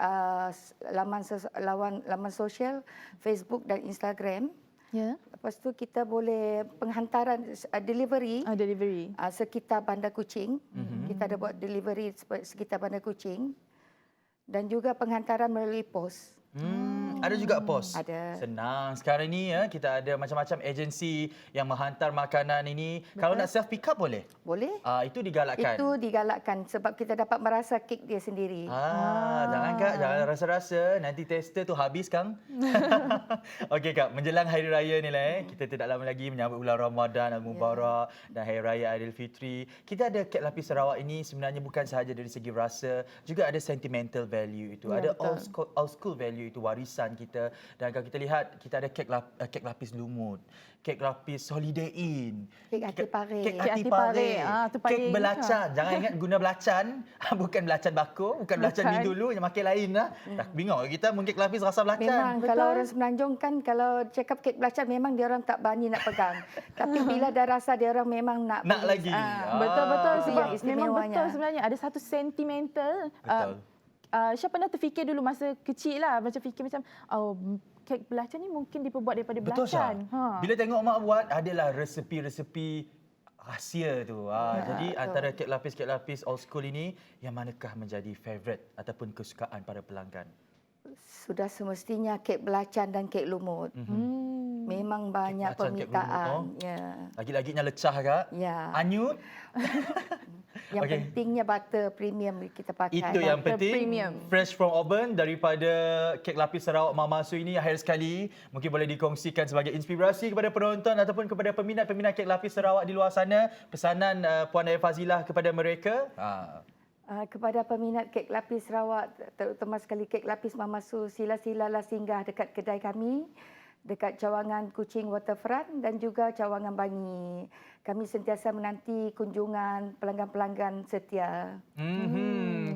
laman sosial Facebook dan Instagram. Lepas tu kita boleh penghantaran delivery sekitar Bandar Kuching. Kita ada buat delivery sekitar Bandar Kuching dan juga penghantaran melalui pos. Ada juga pos? Ada. Senang. Sekarang ni kita ada macam-macam agensi yang menghantar makanan ini. Betul. Kalau nak self pick up boleh? Boleh. Itu digalakkan? Itu digalakkan sebab kita dapat merasa kek dia sendiri. Jangan, Kak. Jangan rasa-rasa. Nanti tester tu habis, Kang. Okey, Kak. Menjelang Hari Raya ni lah. Kita tidak lama lagi menyambut bulan Ramadan Al-Mubarak dan Hari Raya Aidilfitri. Kita ada kek lapis Sarawak ini sebenarnya bukan sahaja dari segi rasa, juga ada sentimental value itu. Ada old school value itu, warisan kita. Dan kalau kita lihat, kita ada kek lapis lumut, kek lapis Holiday Inn, kek hati pare, kek belacan. Jangan ingat guna belacan, bukan belacan bakul, bukan belacan ni dulu yang makin lain lah. Tak bingung kita mungkin kek lapis rasa belacan. Memang kalau orang Semenanjung kan kalau cakap kek belacan memang dia orang tak berani nak pegang. Tapi bila dah rasa dia orang memang nak lagi. Betul-betul sebab memang betul sebenarnya ada satu sentimental. Syah pernah terfikir dulu masa kecil lah, macam fikir macam kek belacan ni mungkin diperbuat daripada belacan. Bila tengok mak buat, adalah resepi-resepi rahsia tu. Jadi antara kek lapis old school ini, yang manakah menjadi favourite ataupun kesukaan para pelanggan? Sudah semestinya kek belacan dan kek lumut. Memang banyak permintaan. Lagi-laginya lecah, Kak. Anyut. Yang pentingnya butter premium kita pakai. Itu yang penting. Fresh from oven daripada kek lapis Sarawak Mama Su ini. Akhir sekali, mungkin boleh dikongsikan sebagai inspirasi kepada penonton ataupun kepada peminat-peminat kek lapis Sarawak di luar sana. Pesanan Puan Ain Fazila kepada mereka. Kepada peminat kek lapis Sarawak, terutama sekali kek lapis Mama Su, sila-silalah singgah dekat kedai kami, dekat Cawangan Kuching Waterfront dan juga Cawangan Bangi. Kami sentiasa menanti kunjungan pelanggan-pelanggan setia.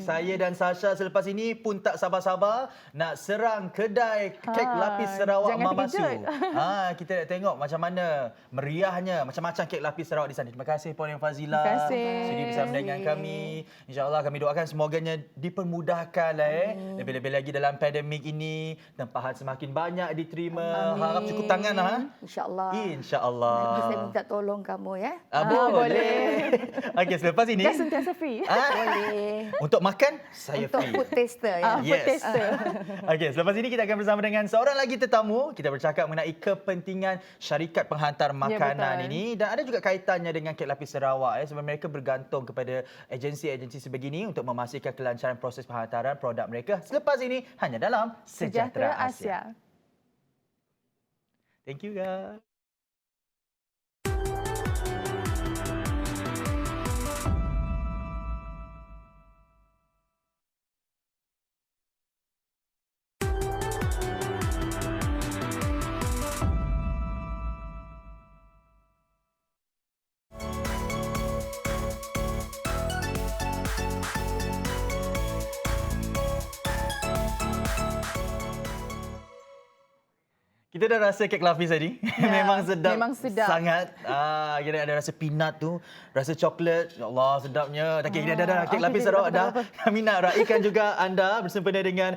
Saya dan Sasha selepas ini pun tak sabar-sabar nak serang kedai kek lapis Sarawak Mama Su. Kita nak tengok macam mana meriahnya, macam-macam kek lapis Sarawak di sana. Terima kasih Puan Ain Fazila. Terima kasih. Sudi bersama dengan kami. InsyaAllah kami doakan semoganya dipermudahkan lah. Lebih-lebih lagi dalam pandemik ini, tempahan semakin banyak diterima. Harap cukup tangan lah. InsyaAllah. InsyaAllah. Nanti saya minta tolong kamu ya. Boleh. Okey, selepas ini. Dah sentiasa free. Boleh. Untuk makan, saya untuk free. Food taster ya. Food taster. Okey, selepas ini kita akan bersama dengan seorang lagi tetamu. Kita bercakap mengenai kepentingan syarikat penghantar makanan ini dan ada juga kaitannya dengan kek lapis Sarawak sebab mereka bergantung kepada agensi-agensi sebegini untuk memastikan kelancaran proses penghantaran produk mereka. Selepas ini hanya dalam Sejahtera Asia. Thank you guys. Kita dah rasa kek lapis tadi. Ya, Memang sedap. memang sedap. Sangat. Kira ada rasa peanut tu, rasa coklat. Ya Allah, sedapnya. Okay, dah. Kek lapis dah. Kami nak raikan juga anda bersempena dengan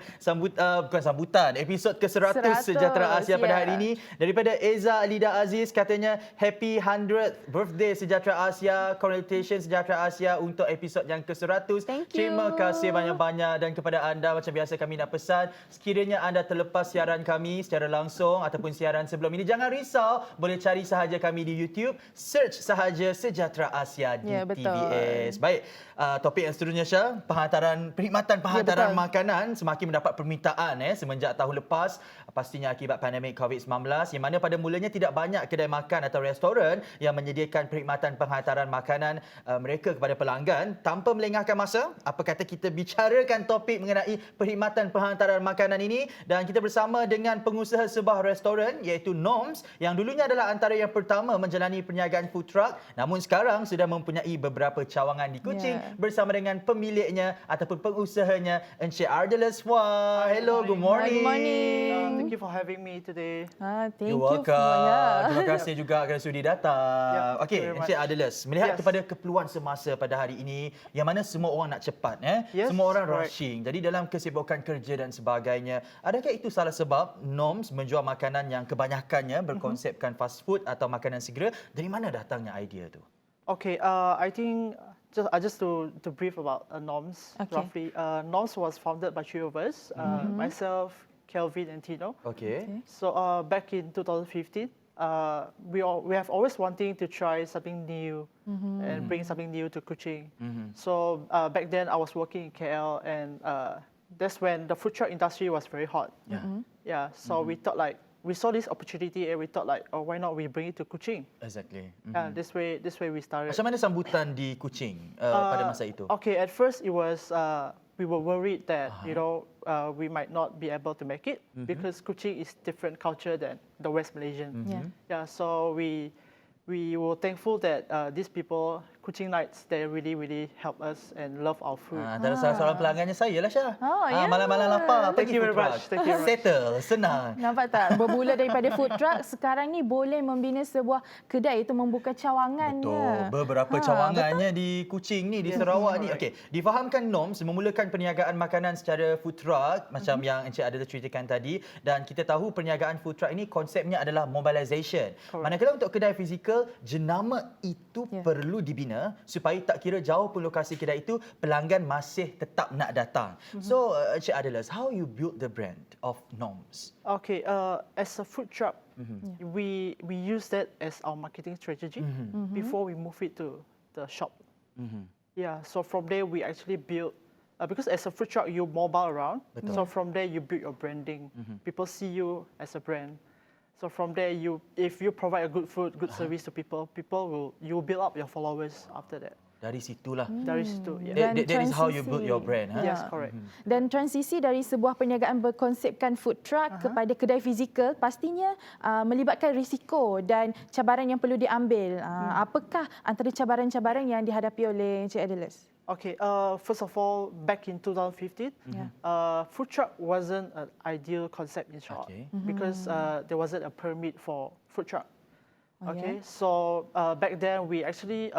bukan sambutan, episod ke-100 Sejahtera Asia pada hari ini. Daripada Eza Alida Aziz, katanya happy 100th birthday Sejahtera Asia. Congratulations Sejahtera Asia untuk episod yang ke-100. Thank you. Terima kasih banyak-banyak. Dan kepada anda, macam biasa kami nak pesan, sekiranya anda terlepas siaran kami secara langsung ataupun siaran sebelum ini, jangan risau, boleh cari sahaja kami di YouTube, search sahaja Sejahtera Asia di TVS. Baik, topik yang seterusnya, Syah, perkhidmatan penghantaran makanan semakin mendapat permintaan semenjak tahun lepas, pastinya akibat pandemik COVID-19, yang mana pada mulanya tidak banyak kedai makan atau restoran yang menyediakan perkhidmatan penghantaran makanan mereka kepada pelanggan. Tanpa melengahkan masa, apa kata kita bicarakan topik mengenai perkhidmatan penghantaran makanan ini, dan kita bersama dengan pengusaha sebuah restoran iaitu Noms, yang dulunya adalah antara yang pertama menjalani perniagaan food truck, namun sekarang sudah mempunyai beberapa cawangan di Kuching bersama dengan pemiliknya ataupun pengusahanya, Encik Ardeles Wah. Hello, good morning. Good morning. Thank you for having me today. Thank You're you. welcome. Terima kasih juga kerana sudi datang. Thank Okey, you very Encik much. Ardeles, melihat Yes. kepada keperluan semasa pada hari ini, yang mana semua orang nak cepat, Yes, semua orang correct. rushing. Jadi dalam kesibukan kerja dan sebagainya, adakah itu salah sebab Noms menjual makanan yang kebanyakannya berkonsepkan fast food atau makanan segera? Dari mana datangnya idea tu? Okay, I think just to brief about NOMS Okay. roughly. NOMS was founded by three of us, myself, Kelvin, and Tino. Okay. So back in 2015, we have always wanting to try something new and bring something new to Kuching. So back then I was working in KL, and that's when the food truck industry was very hot. Yeah. So we thought we saw this opportunity, and we thought oh, why not we bring it to Kuching? Exactly. This way we started. Macam mana sambutan di Kuching pada masa itu? Okay, at first it was we were worried that we might not be able to make it because Kuching is different culture than the West Malaysian. Yeah, so we were thankful that these people, Kuchingites, they really help us and love our food. Antara salah seorang pelanggannya saya lah, Syah. ya. Malam-malam lapar, Thank pergi you food very truck. much. Thank you very much. Settle, senang. Nampak tak? Bermula daripada food truck, sekarang ni boleh membina sebuah kedai, itu membuka cawangannya. Betul. Beberapa cawangannya di Kuching ni, di Sarawak ni. Okey, difahamkan Noms memulakan perniagaan makanan secara food truck macam yang Encik Adela ceritakan tadi, dan kita tahu perniagaan food truck ini konsepnya adalah mobilisation. Manakala untuk kedai fizikal, jenama itu perlu dibina supaya tak kira jauh pun lokasi kedai itu, pelanggan masih tetap nak datang. So, Encik Adelas, how you build the brand of Noms? Okay, as a food truck, we use that as our marketing strategy before we move it to the shop. Yeah, so from there we actually build, because as a food truck you mobile around, so from there you build your branding. People see you as a brand. So from there, if you provide a good food, good service to people, you will build up your followers after that. Dari situlah. Dari situ, yeah. Dan That is how you build transisi. your brand. Yes, correct. Dan transisi dari sebuah perniagaan berkonsepkan food truck kepada kedai fizikal pastinya melibatkan risiko dan cabaran yang perlu diambil. Apakah antara cabaran-cabaran yang dihadapi oleh Encik Adelas? Okay, first of all, back in 2015, food truck wasn't an ideal concept in Sarawak because there wasn't a permit for food truck. Okay, so back then we actually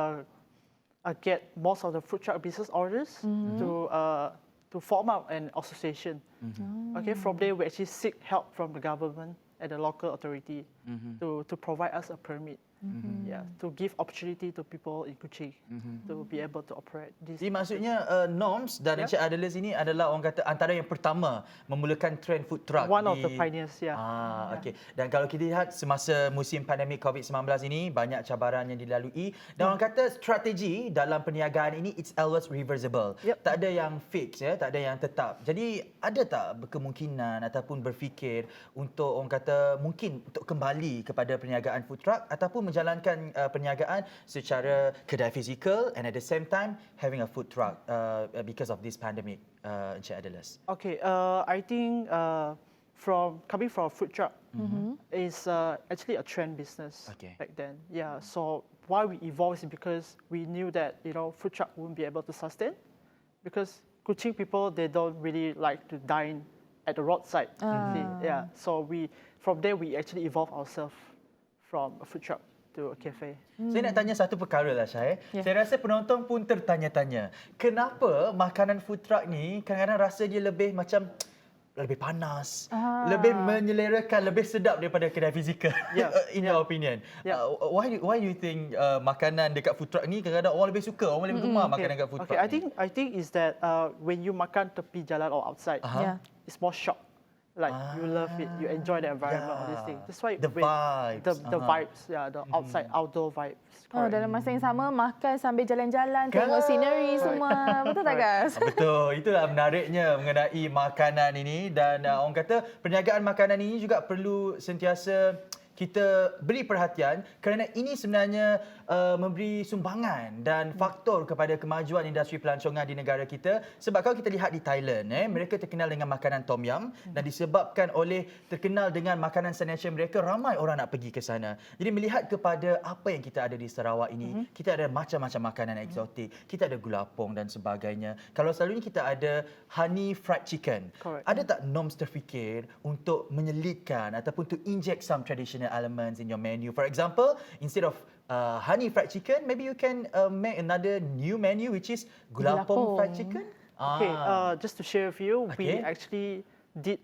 get most of the food truck business orders to form up an association. Okay, from there we actually seek help from the government and the local authority to provide us a permit. Yeah, to give opportunity to people in Kuching to be able to operate this. Jadi maksudnya Noms dan Encik Adelas ini adalah orang kata antara yang pertama memulakan trend food truck. One of the pioneers, yeah. Okey. Dan kalau kita lihat semasa musim pandemik COVID-19 ini, banyak cabaran yang dilalui, dan orang kata strategi dalam perniagaan ini it's always reversible. Tak ada yang fix, tak ada yang tetap. Jadi ada tak kemungkinan ataupun berfikir untuk orang kata mungkin untuk kembali kepada perniagaan food truck ataupun menjalankan perniagaan secara kedai fizikal and at the same time having a food truck because of this pandemic, Encik Adelas? Okay, I think coming from a food truck is actually a trend business back then. Yeah, so why we evolved is because we knew that food truck wouldn't be able to sustain because Kuching people, they don't really like to dine at the roadside. See, yeah. So from there we actually evolve ourselves from a food truck to a cafe. Saya nak tanya satu perkara lah Syah. Saya rasa penonton pun tertanya-tanya. Kenapa makanan food truck ni kadang-kadang rasa dia lebih macam lebih panas, lebih menyelerakan, lebih sedap daripada kedai fizikal. In your opinion. Why do you think makanan dekat food truck ni kadang-kadang orang lebih suka, orang lebih gemar makanan dekat food truck ni? I think is that when you makan tepi jalan or outside, it's more shock. Like you love it, you enjoy the environment, all these things. That's why the vibes, the vibes, the outside outdoor vibes. Dalam masa yang sama makan sambil jalan-jalan, tengok scenery semua. Betul tak guys? Betul, itulah menariknya mengenai makanan ini dan orang kata perniagaan makanan ini juga perlu sentiasa kita beri perhatian kerana ini sebenarnya memberi sumbangan dan faktor kepada kemajuan industri pelancongan di negara kita. Sebab kalau kita lihat di Thailand, mereka terkenal dengan makanan tom yum dan disebabkan oleh terkenal dengan makanan signature mereka, ramai orang nak pergi ke sana. Jadi melihat kepada apa yang kita ada di Sarawak ini, kita ada macam-macam makanan eksotik, kita ada gulapong dan sebagainya. Kalau selalunya kita ada honey fried chicken, ada tak Noms terfikir untuk menyelitkan ataupun to inject some traditional elements in your menu? For example, instead of honey fried chicken, maybe you can make another new menu which is gulapong fried chicken. Okay, just to share with you, we actually did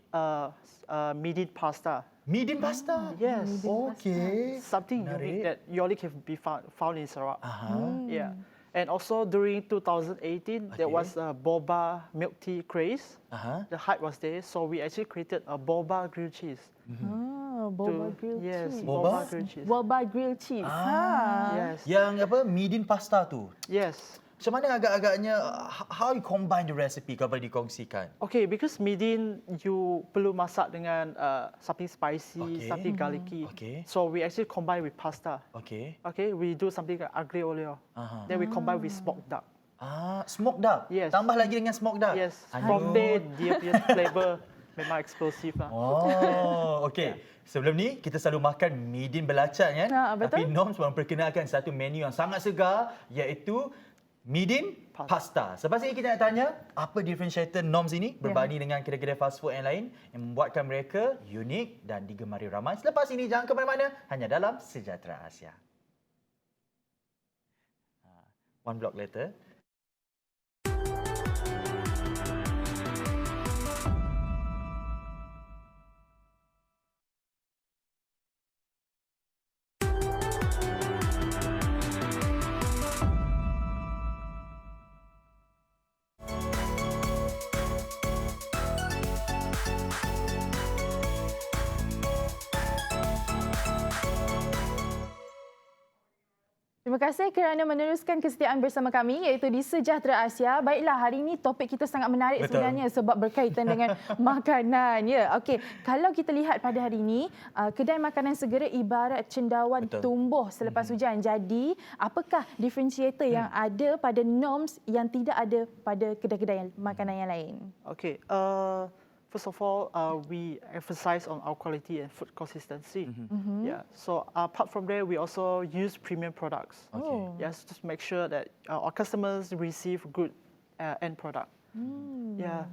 midin pasta. Midin pasta? Yes. Okay. Something unique that only can be found in Sarawak. Yeah. And also during 2018, there was a boba milk tea craze. The hype was there, so we actually created a boba grilled cheese. Boba grilled cheese. Yes, boba grilled cheese. Boba grilled cheese. Yes. Yang apa? Midin pasta tu. Yes. Macam mana agak-agaknya, how you combine the recipe kalau boleh dikongsikan? Okay, because midin you perlu masak dengan something spicy, something garlicky. So we actually combine with pasta. Okay, we do something like aglio olio. Then we combine with smoked duck. Smoked duck? Yes. Tambah lagi dengan smoked duck? Yes. From there, dia punya flavor memang eksplosif lah. Oh, okay. Sebelum ni, kita selalu makan midin belacan kan? Betul. Tapi Noms memperkenalkan satu menu yang sangat segar, iaitu midin pasta. Selepas ini kita nak tanya, apa differentiator Noms ini berbanding dengan kedai-kedai fast food yang lain yang membuatkan mereka unik dan digemari ramai. Selepas ini, jangan ke mana-mana, hanya dalam Sejahtera Asia. One block later. Terima kasih kerana meneruskan kesetiaan bersama kami iaitu di Sejahtera Asia. Baiklah, hari ini topik kita sangat menarik sebenarnya sebab berkaitan dengan makanan. Ya, okey. Kalau kita lihat pada hari ini, kedai makanan segera ibarat cendawan tumbuh selepas hujan. Jadi, apakah differentiator yang ada pada Noms yang tidak ada pada kedai-kedai makanan yang lain? Okay. First of all, we emphasize on our quality and food consistency. Yeah. So apart from there, we also use premium products. Yes, to make sure that our customers receive good end product. Yeah.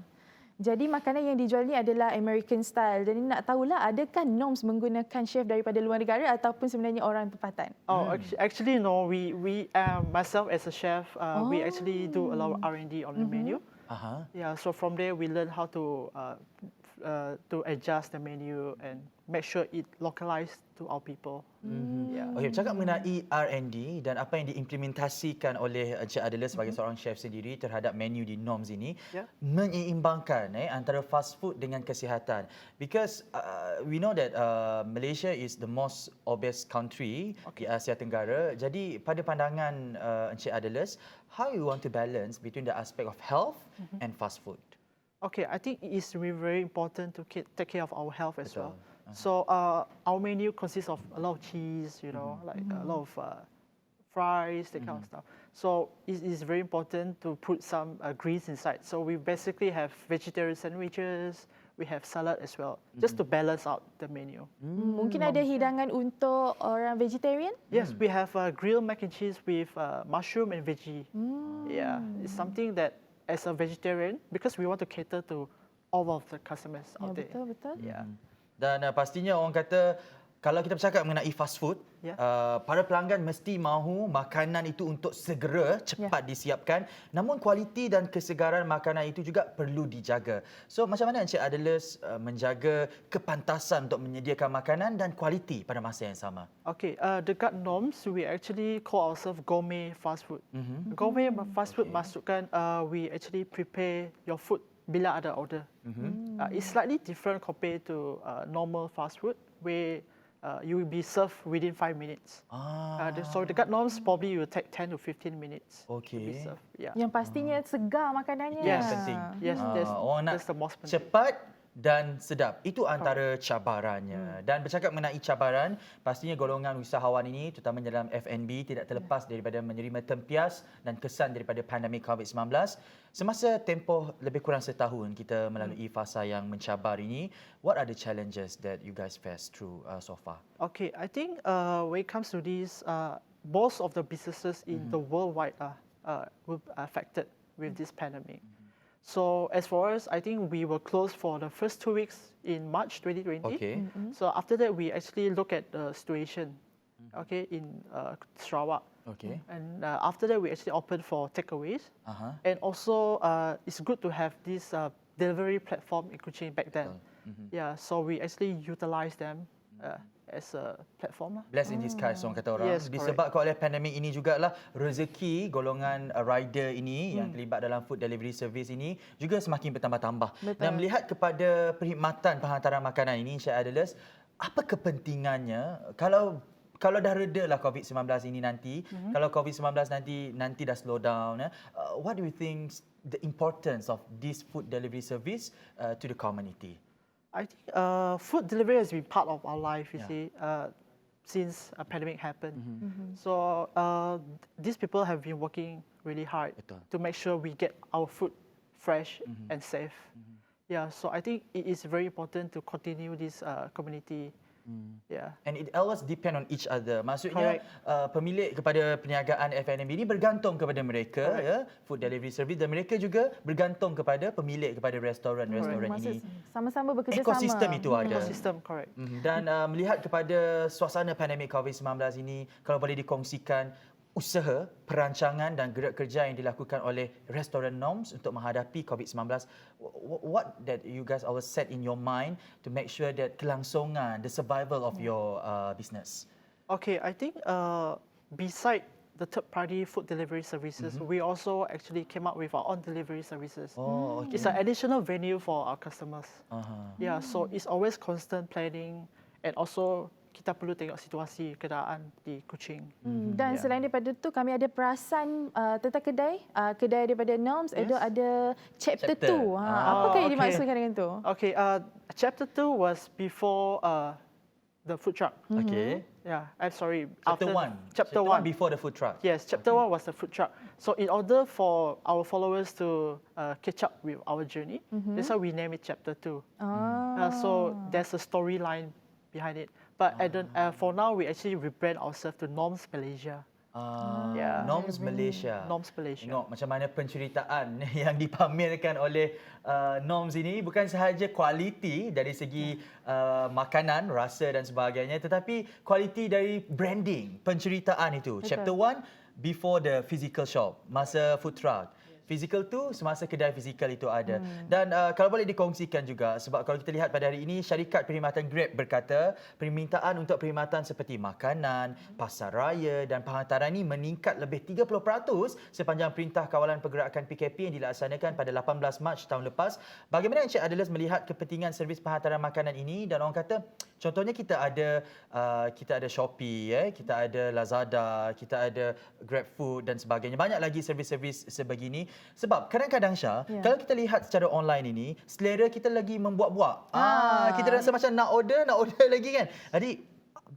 Jadi makanan yang dijual ni adalah American style. Jadi nak tahulah, adakah Noms menggunakan chef daripada luar negara ataupun sebenarnya orang tempatan? Oh, actually no. We myself as a chef, we actually do a lot of R&D on the menu. Yeah, so from there we learn how to adjust the menu and make sure it localized to our people. Yeah. Okay, cakap mengenai R&D dan apa yang diimplementasikan oleh Encik Adela sebagai seorang chef sendiri terhadap menu di Noms ini, menyeimbangkan antara fast food dengan kesihatan. Because we know that Malaysia is the most obese country di Asia Tenggara. Jadi pada pandangan Encik Adela, how you want to balance between the aspect of health and fast food? Okay, I think it is very important to take care of our health as well. So our menu consists of a lot of cheese, you know, like a lot of fries, that kind of stuff. So it is very important to put some greens inside. So we basically have vegetarian sandwiches, we have salad as well, just to balance out the menu. Mungkin ada hidangan untuk orang vegetarian? Yes, we have grilled mac and cheese with mushroom and veggie. Yeah, it's something that as a vegetarian, because we want to cater to all of the customers out there. Betul. Yeah. Dan pastinya orang kata kalau kita bercakap mengenai fast food, para pelanggan mesti mahu makanan itu untuk segera cepat disiapkan, namun kualiti dan kesegaran makanan itu juga perlu dijaga. So macam mana Encik Adeles menjaga kepantasan untuk menyediakan makanan dan kualiti pada masa yang sama? Okay, dekat Norms, we actually call ourselves gourmet fast food. Gourmet fast food maksudkan we actually prepare your food bila ada order. It's slightly different compared to normal fast food where you will be served within 5 minutes. So dekat Norms, probably you will take 10 to 15 minutes to be served. Yeah. Yang pastinya segar makanannya. Yes. Penting. Yes, Orang nak that's the most penting. cepat dan sedap. Itu antara cabarannya. Dan bercakap mengenai cabaran, pastinya golongan usahawan ini, terutama dalam F&B, tidak terlepas daripada menerima tempias dan kesan daripada pandemik COVID-19. Semasa tempoh lebih kurang setahun kita melalui fasa yang mencabar ini, what are the challenges that you guys face through so far? Okay, I think when it comes to this, most of the businesses in the worldwide were affected with this pandemic. So as for us, I think we were closed for the first 2 weeks in March 2020. Okay. So after that, we actually look at the situation, okay, in Sarawak. Okay. And after that, we actually opened for takeaways. And also, it's good to have this delivery platform in Kuching back then. Yeah, so we actually utilize them as a platform. Blessed in disguise, orang kata orang. Yes, Disebabkan oleh pandemik ini jugalah rezeki golongan rider ini yang terlibat dalam food delivery service ini juga semakin bertambah-tambah. Dan melihat kepada perkhidmatan penghantaran makanan ini, Encik Adeles, apa kepentingannya kalau dah reda lah COVID-19 ini nanti, kalau COVID-19 nanti dah slow down, what do you think the importance of this food delivery service to the community? I think food delivery has been part of our life, you see, since a pandemic happened. So these people have been working really hard to make sure we get our food fresh and safe. Yeah, so I think it is very important to continue this community. Yeah. And it always depend on each other. Maksudnya pemilik kepada perniagaan F&B ini bergantung kepada mereka, ya, food delivery service, dan mereka juga bergantung kepada pemilik kepada restoran ini. Sama-sama bekerjasama. Ekosistem itu ada. Ecosystem, correct. Dan melihat kepada suasana pandemik COVID-19 ini, kalau boleh dikongsikan usaha, perancangan dan gerak kerja yang dilakukan oleh restoran Norms untuk menghadapi COVID-19, what that you guys always set in your mind to make sure that kelangsungan, the survival of your business? Okay, I think beside the third-party food delivery services, we also actually came up with our own delivery services. Oh, okay. It's an additional venue for our customers. Yeah, so it's always constant planning, and also kita perlu tengok situasi keadaan di Kuching. Dan selain daripada itu, kami ada perasan tentang kedai daripada Norms, ada chapter 2. Apakah yang dimaksudkan dengan itu? Okay, chapter 2 was before the food truck. Okay. Yeah, I'm sorry. Chapter 1. Chapter 1 before the food truck. Yes, chapter 1 was the food truck. So in order for our followers to catch up with our journey, that's why we name it chapter 2. So there's a storyline behind it. But for now, we actually rebrand ourselves to Norms Malaysia. Norms Malaysia. Norms Malaysia. Tengok macam mana penceritaan yang dipamerkan oleh Norms ini bukan sahaja kualiti dari segi makanan, rasa dan sebagainya, tetapi kualiti dari branding, penceritaan itu. Chapter 1 before the physical shop, masa food truck. Physical tu semasa kedai fizikal itu ada. Dan kalau boleh dikongsikan juga, sebab kalau kita lihat pada hari ini, syarikat perkhidmatan Grab berkata permintaan untuk perkhidmatan seperti makanan, pasar raya dan penghantaran ini meningkat lebih 30% sepanjang Perintah Kawalan Pergerakan PKP yang dilaksanakan pada 18 Mac tahun lepas. Bagaimana Encik Adeles melihat kepentingan servis penghantaran makanan ini? Dan orang kata, contohnya kita ada Shopee, kita ada Lazada, kita ada GrabFood dan sebagainya. Banyak lagi servis-servis sebegini. Sebab kadang-kadang Syah, kalau kita lihat secara online ini, selera kita lagi membuat-buat. Kita rasa macam nak order lagi kan. Jadi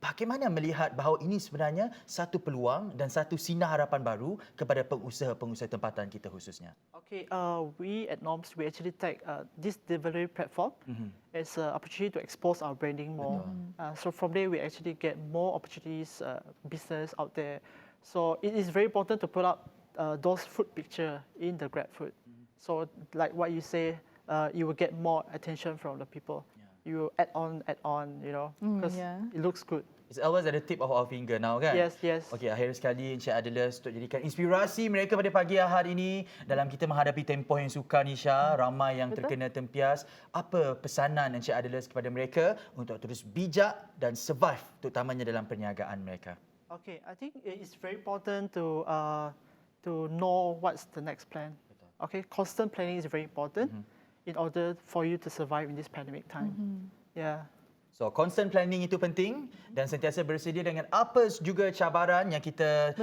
bagaimana melihat bahawa ini sebenarnya satu peluang dan satu sinar harapan baru kepada pengusaha-pengusaha tempatan kita khususnya? Okay, we at Norms, we actually take this delivery platform as an opportunity to expose our branding more. So from there, we actually get more opportunities, business out there. So it is very important to put up those food picture in the Grab food. So like what you say, you will get more attention from the people. You add on, because it looks good. It's always at the tip of our finger now, kan? Yes, yes. Okey, akhir sekali Encik Adeles untuk jadikan inspirasi mereka pada pagi ahad ini dalam kita menghadapi tempoh yang sukar ni, Syah. Ramai yang terkena tempias. Apa pesanan Encik Adeles kepada mereka untuk terus bijak dan survive, terutamanya dalam perniagaan mereka? Okay, I think it's very important to know what's the next plan. Okay, constant planning is very important in order for you to survive in this pandemic time. Yeah. So, constant planning itu penting dan sentiasa bersedia dengan apa juga cabaran yang kita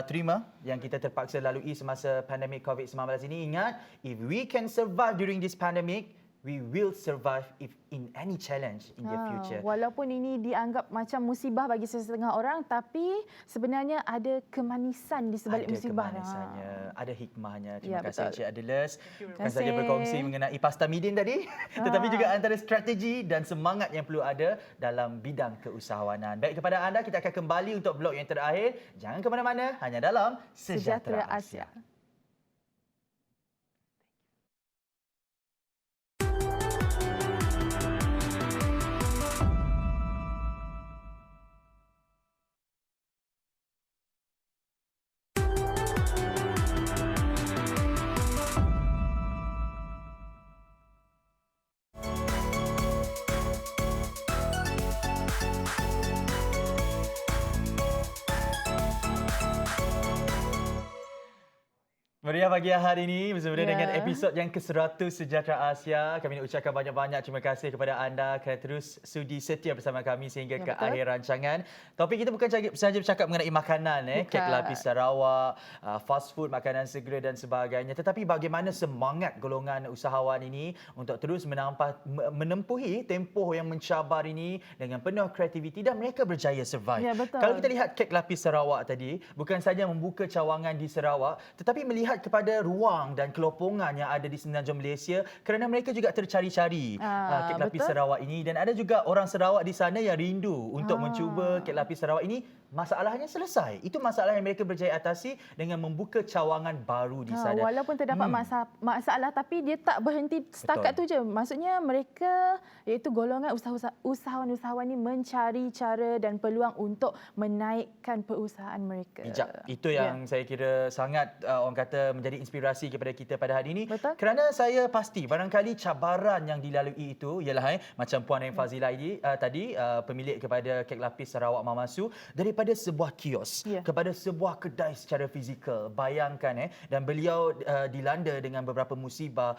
terima, yang kita terpaksa lalui semasa pandemik COVID-19 ini. Ingat, if we can survive during this pandemic, we will survive if in any challenge in the future. Walaupun ini dianggap macam musibah bagi setengah orang, tapi sebenarnya ada kemanisan di sebalik musibah. Ada kemanisannya, ada hikmahnya. Terima kasih Encik Adeles. Bukan saja berkongsi mengenai pasta midin tadi, tetapi juga antara strategi dan semangat yang perlu ada dalam bidang keusahawanan. Baik, kepada anda, kita akan kembali untuk blog yang terakhir. Jangan ke mana-mana, hanya dalam Sejahtera Asia. Meriah pagi hari ini bersama dengan episod yang ke-100 Sejahtera Asia. Kami nak ucapkan banyak-banyak terima kasih kepada anda kerana terus sudi setia bersama kami sehingga ke akhir rancangan. Topik kita bukan sahaja bercakap mengenai makanan, kek lapis Sarawak, fast food, makanan segera dan sebagainya. Tetapi bagaimana semangat golongan usahawan ini untuk terus menempuhi tempoh yang mencabar ini dengan penuh kreativiti dan mereka berjaya survive. Ya, betul. Kalau kita lihat kek lapis Sarawak tadi, bukan saja membuka cawangan di Sarawak, tetapi melihat kepada ruang dan kelopongan yang ada di semenanjung Malaysia kerana mereka juga tercari-cari kek lapis Sarawak ini dan ada juga orang Sarawak di sana yang rindu untuk mencuba kek lapis Sarawak ini. Masalahnya selesai. Itu masalah yang mereka berjaya atasi dengan membuka cawangan baru di sana. Walaupun terdapat masalah tapi dia tak berhenti setakat tu je. Maksudnya mereka iaitu golongan usahawan-usahawan ini mencari cara dan peluang untuk menaikkan perusahaan mereka. Bijak. Itu yang saya kira sangat orang kata menjadi inspirasi kepada kita pada hari ini. Betul. Kerana saya pasti barangkali cabaran yang dilalui itu ialah macam Puan Ain Fazila tadi pemilik kepada kek lapis Sarawak Mamasu, daripada sebuah kios kepada sebuah kedai secara fizikal. Bayangkan dan beliau dilanda dengan beberapa musibah,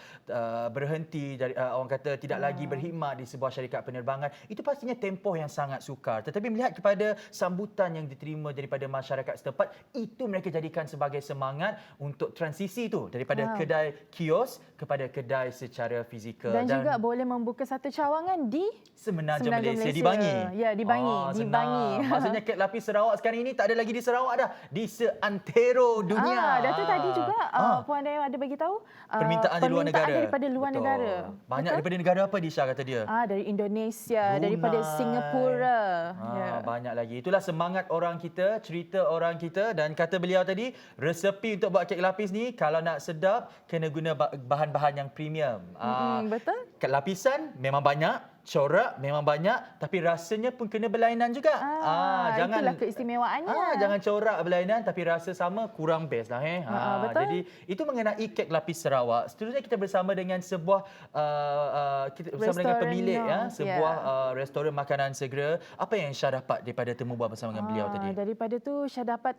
berhenti dari orang kata tidak lagi berkhidmat di sebuah syarikat penerbangan. Itu pastinya tempoh yang sangat sukar. Tetapi melihat kepada sambutan yang diterima daripada masyarakat setempat, itu mereka jadikan sebagai semangat untuk transisi itu daripada kedai kios kepada kedai secara fizikal dan juga boleh membuka satu cawangan di Semenanjung Malaysia. Di Bangi. Ya, di Bangi. Di Bangi. Maksudnya kek lapis Sarawak sekarang ini tak ada lagi di Sarawak dah, di seantero dunia. Dan tu tadi juga Puan Dayan ada bagi tahu permintaan dari luar negara. Daripada luar negara. Banyak daripada negara apa Disha kata dia? Dari Indonesia, Brunei, daripada Singapura. Banyak lagi. Itulah semangat orang kita, cerita orang kita dan kata beliau tadi, resepi untuk buat kek lapis ni kalau nak sedap kena guna bahan-bahan yang premium. Betul. Kek lapisan memang banyak, corak memang banyak, tapi rasanya pun kena berlainan juga. Itulah keistimewaannya. Jangan corak berlainan tapi rasa sama, kurang best lah. Betul. Jadi itu mengenai kek lapis Sarawak. Seterusnya kita bersama dengan sebuah dengan pemilik sebuah restoran makanan segera. Apa yang Syah dapat daripada temu bual bersama dengan beliau tadi? Daripada tu Syah dapat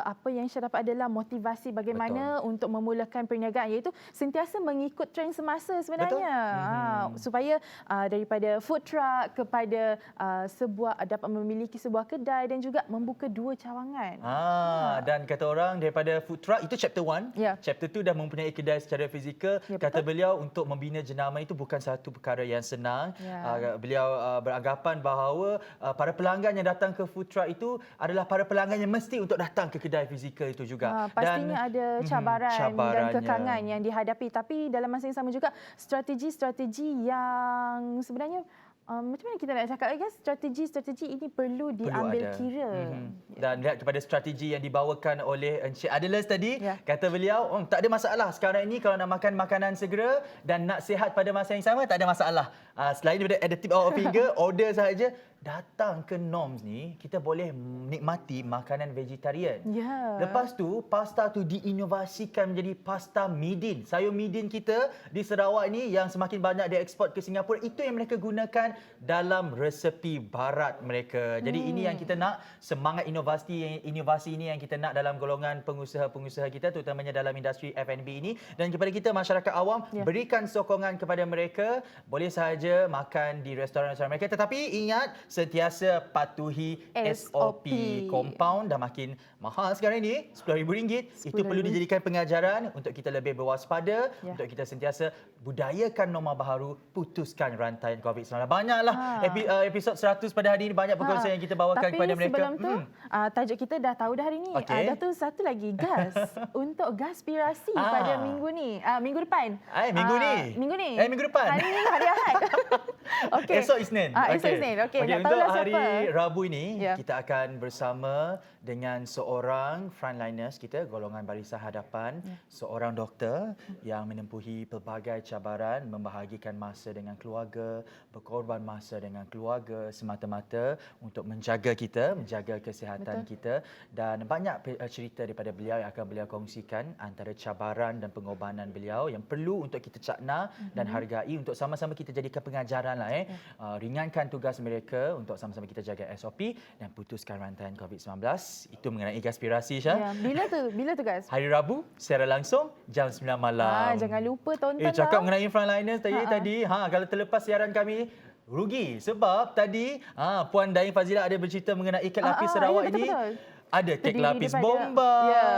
apa yang Syah dapat adalah motivasi bagaimana untuk memulakan perniagaan, iaitu sentiasa mengikut trend semasa sebenarnya. Supaya daripada food truck kepada dapat memiliki sebuah kedai dan juga membuka 2 cawangan. Dan kata orang daripada food truck itu chapter 1. Chapter 2 dah mempunyai kedai secara fizikal. Kata beliau untuk membina jenama itu bukan satu perkara yang senang. Beliau beranggapan bahawa para pelanggan yang datang ke food truck itu adalah para pelanggan yang mesti untuk datang ke kedai fizikal itu juga. Pastinya ada cabaran dan kekangan yang dihadapi, tapi dalam masa yang sama juga strategi-strategi yang sebenarnya Macam mana kita nak cakap? I guess strategi ini perlu diambil ada. kira. Dan lihat kepada strategi yang dibawakan oleh Encik Adlers tadi, Ya. kata beliau, tak ada masalah sekarang ini kalau nak makan makanan segera dan nak sihat pada masa yang sama, tak ada masalah. Selain daripada at the tip of our finger, order sahaja. Datang ke Noms ni, kita boleh nikmati makanan vegetarian. Ya. Lepas tu, pasta tu diinovasikan menjadi pasta midin. Sayur midin kita di Sarawak ni yang semakin banyak dieksport ke Singapura, itu yang mereka gunakan dalam resepi barat mereka. Jadi ini yang kita nak, semangat inovasi ini yang kita nak dalam golongan pengusaha-pengusaha kita, terutamanya dalam industri F&B ini. Dan kepada kita masyarakat awam, berikan sokongan kepada mereka. Boleh sahaja makan di restoran-restoran mereka, tetapi ingat, sentiasa patuhi SOP. Compound dah makin mahal sekarang ini, RM10,000. Itu perlu dijadikan pengajaran untuk kita lebih berwaspada, untuk kita sentiasa budayakan norma baharu, putuskan rantaian COVID-19. Banyaklah episod 100 pada hari ini, banyak perkongsian yang kita bawakan kepada mereka. Tapi sebelum tu, tajuk kita dah tahu dah hari ni. Dah tu satu lagi, gas. Untuk gaspirasi pada minggu ni. Minggu depan. Minggu ni? Minggu depan. Hari ni hari Ahad. Okay. Esok Isnin. Esok Isnin. Okey, dah Untuk tahulah hari siapa. Rabu ini, kita akan bersama dengan seorang frontliners kita, golongan barisan hadapan, seorang doktor yang menempuhi pelbagai cabaran, membahagikan masa dengan keluarga, berkorban masa dengan keluarga semata-mata untuk menjaga kita, menjaga kesihatan kita, dan banyak cerita daripada beliau yang akan beliau kongsikan antara cabaran dan pengorbanan beliau yang perlu untuk kita cakna dan hargai untuk sama-sama kita jadikan pengajaran lah. Ringankan tugas mereka untuk sama-sama kita jaga SOP dan putuskan rantaian COVID-19. Itu mengenai gaspirasi, Syah. Bila tu guys? Hari Rabu, secara langsung jam 9 malam. Jangan lupa tonton Cakap mengenai frontliners tadi, kalau terlepas siaran kami, rugi. Sebab tadi Puan Daing Fazilah ada bercerita mengenai ikat lapis Sarawak ini. Betul. Ada kek Terdiri lapis daripada- bomba, Ya.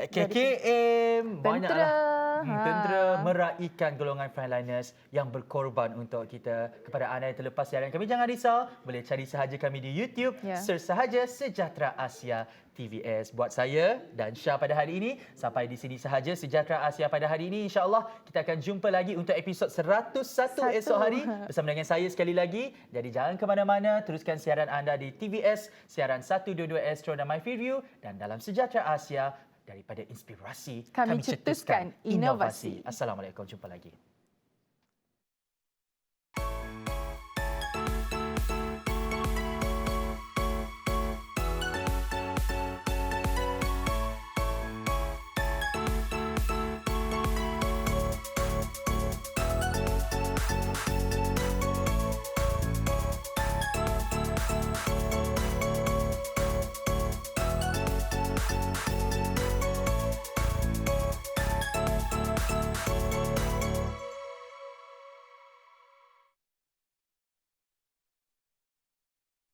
KKM, banyaklah. Tentera. Tentera meraikan golongan frontliners yang berkorban untuk kita. Kepada anda yang terlepas siaran kami, jangan risau. Boleh cari sahaja kami di YouTube. Search sahaja Sejahtera Asia TVS. Buat saya dan Syah pada hari ini, sampai di sini sahaja Sejahtera Asia pada hari ini. InsyaAllah kita akan jumpa lagi untuk episod 101 esok hari bersama dengan saya sekali lagi. Jadi jangan ke mana-mana, teruskan siaran anda di TVS, siaran 122 Astro dan MyFeedView, dan dalam Sejahtera Asia, daripada inspirasi Kami cetuskan inovasi. Assalamualaikum, jumpa lagi.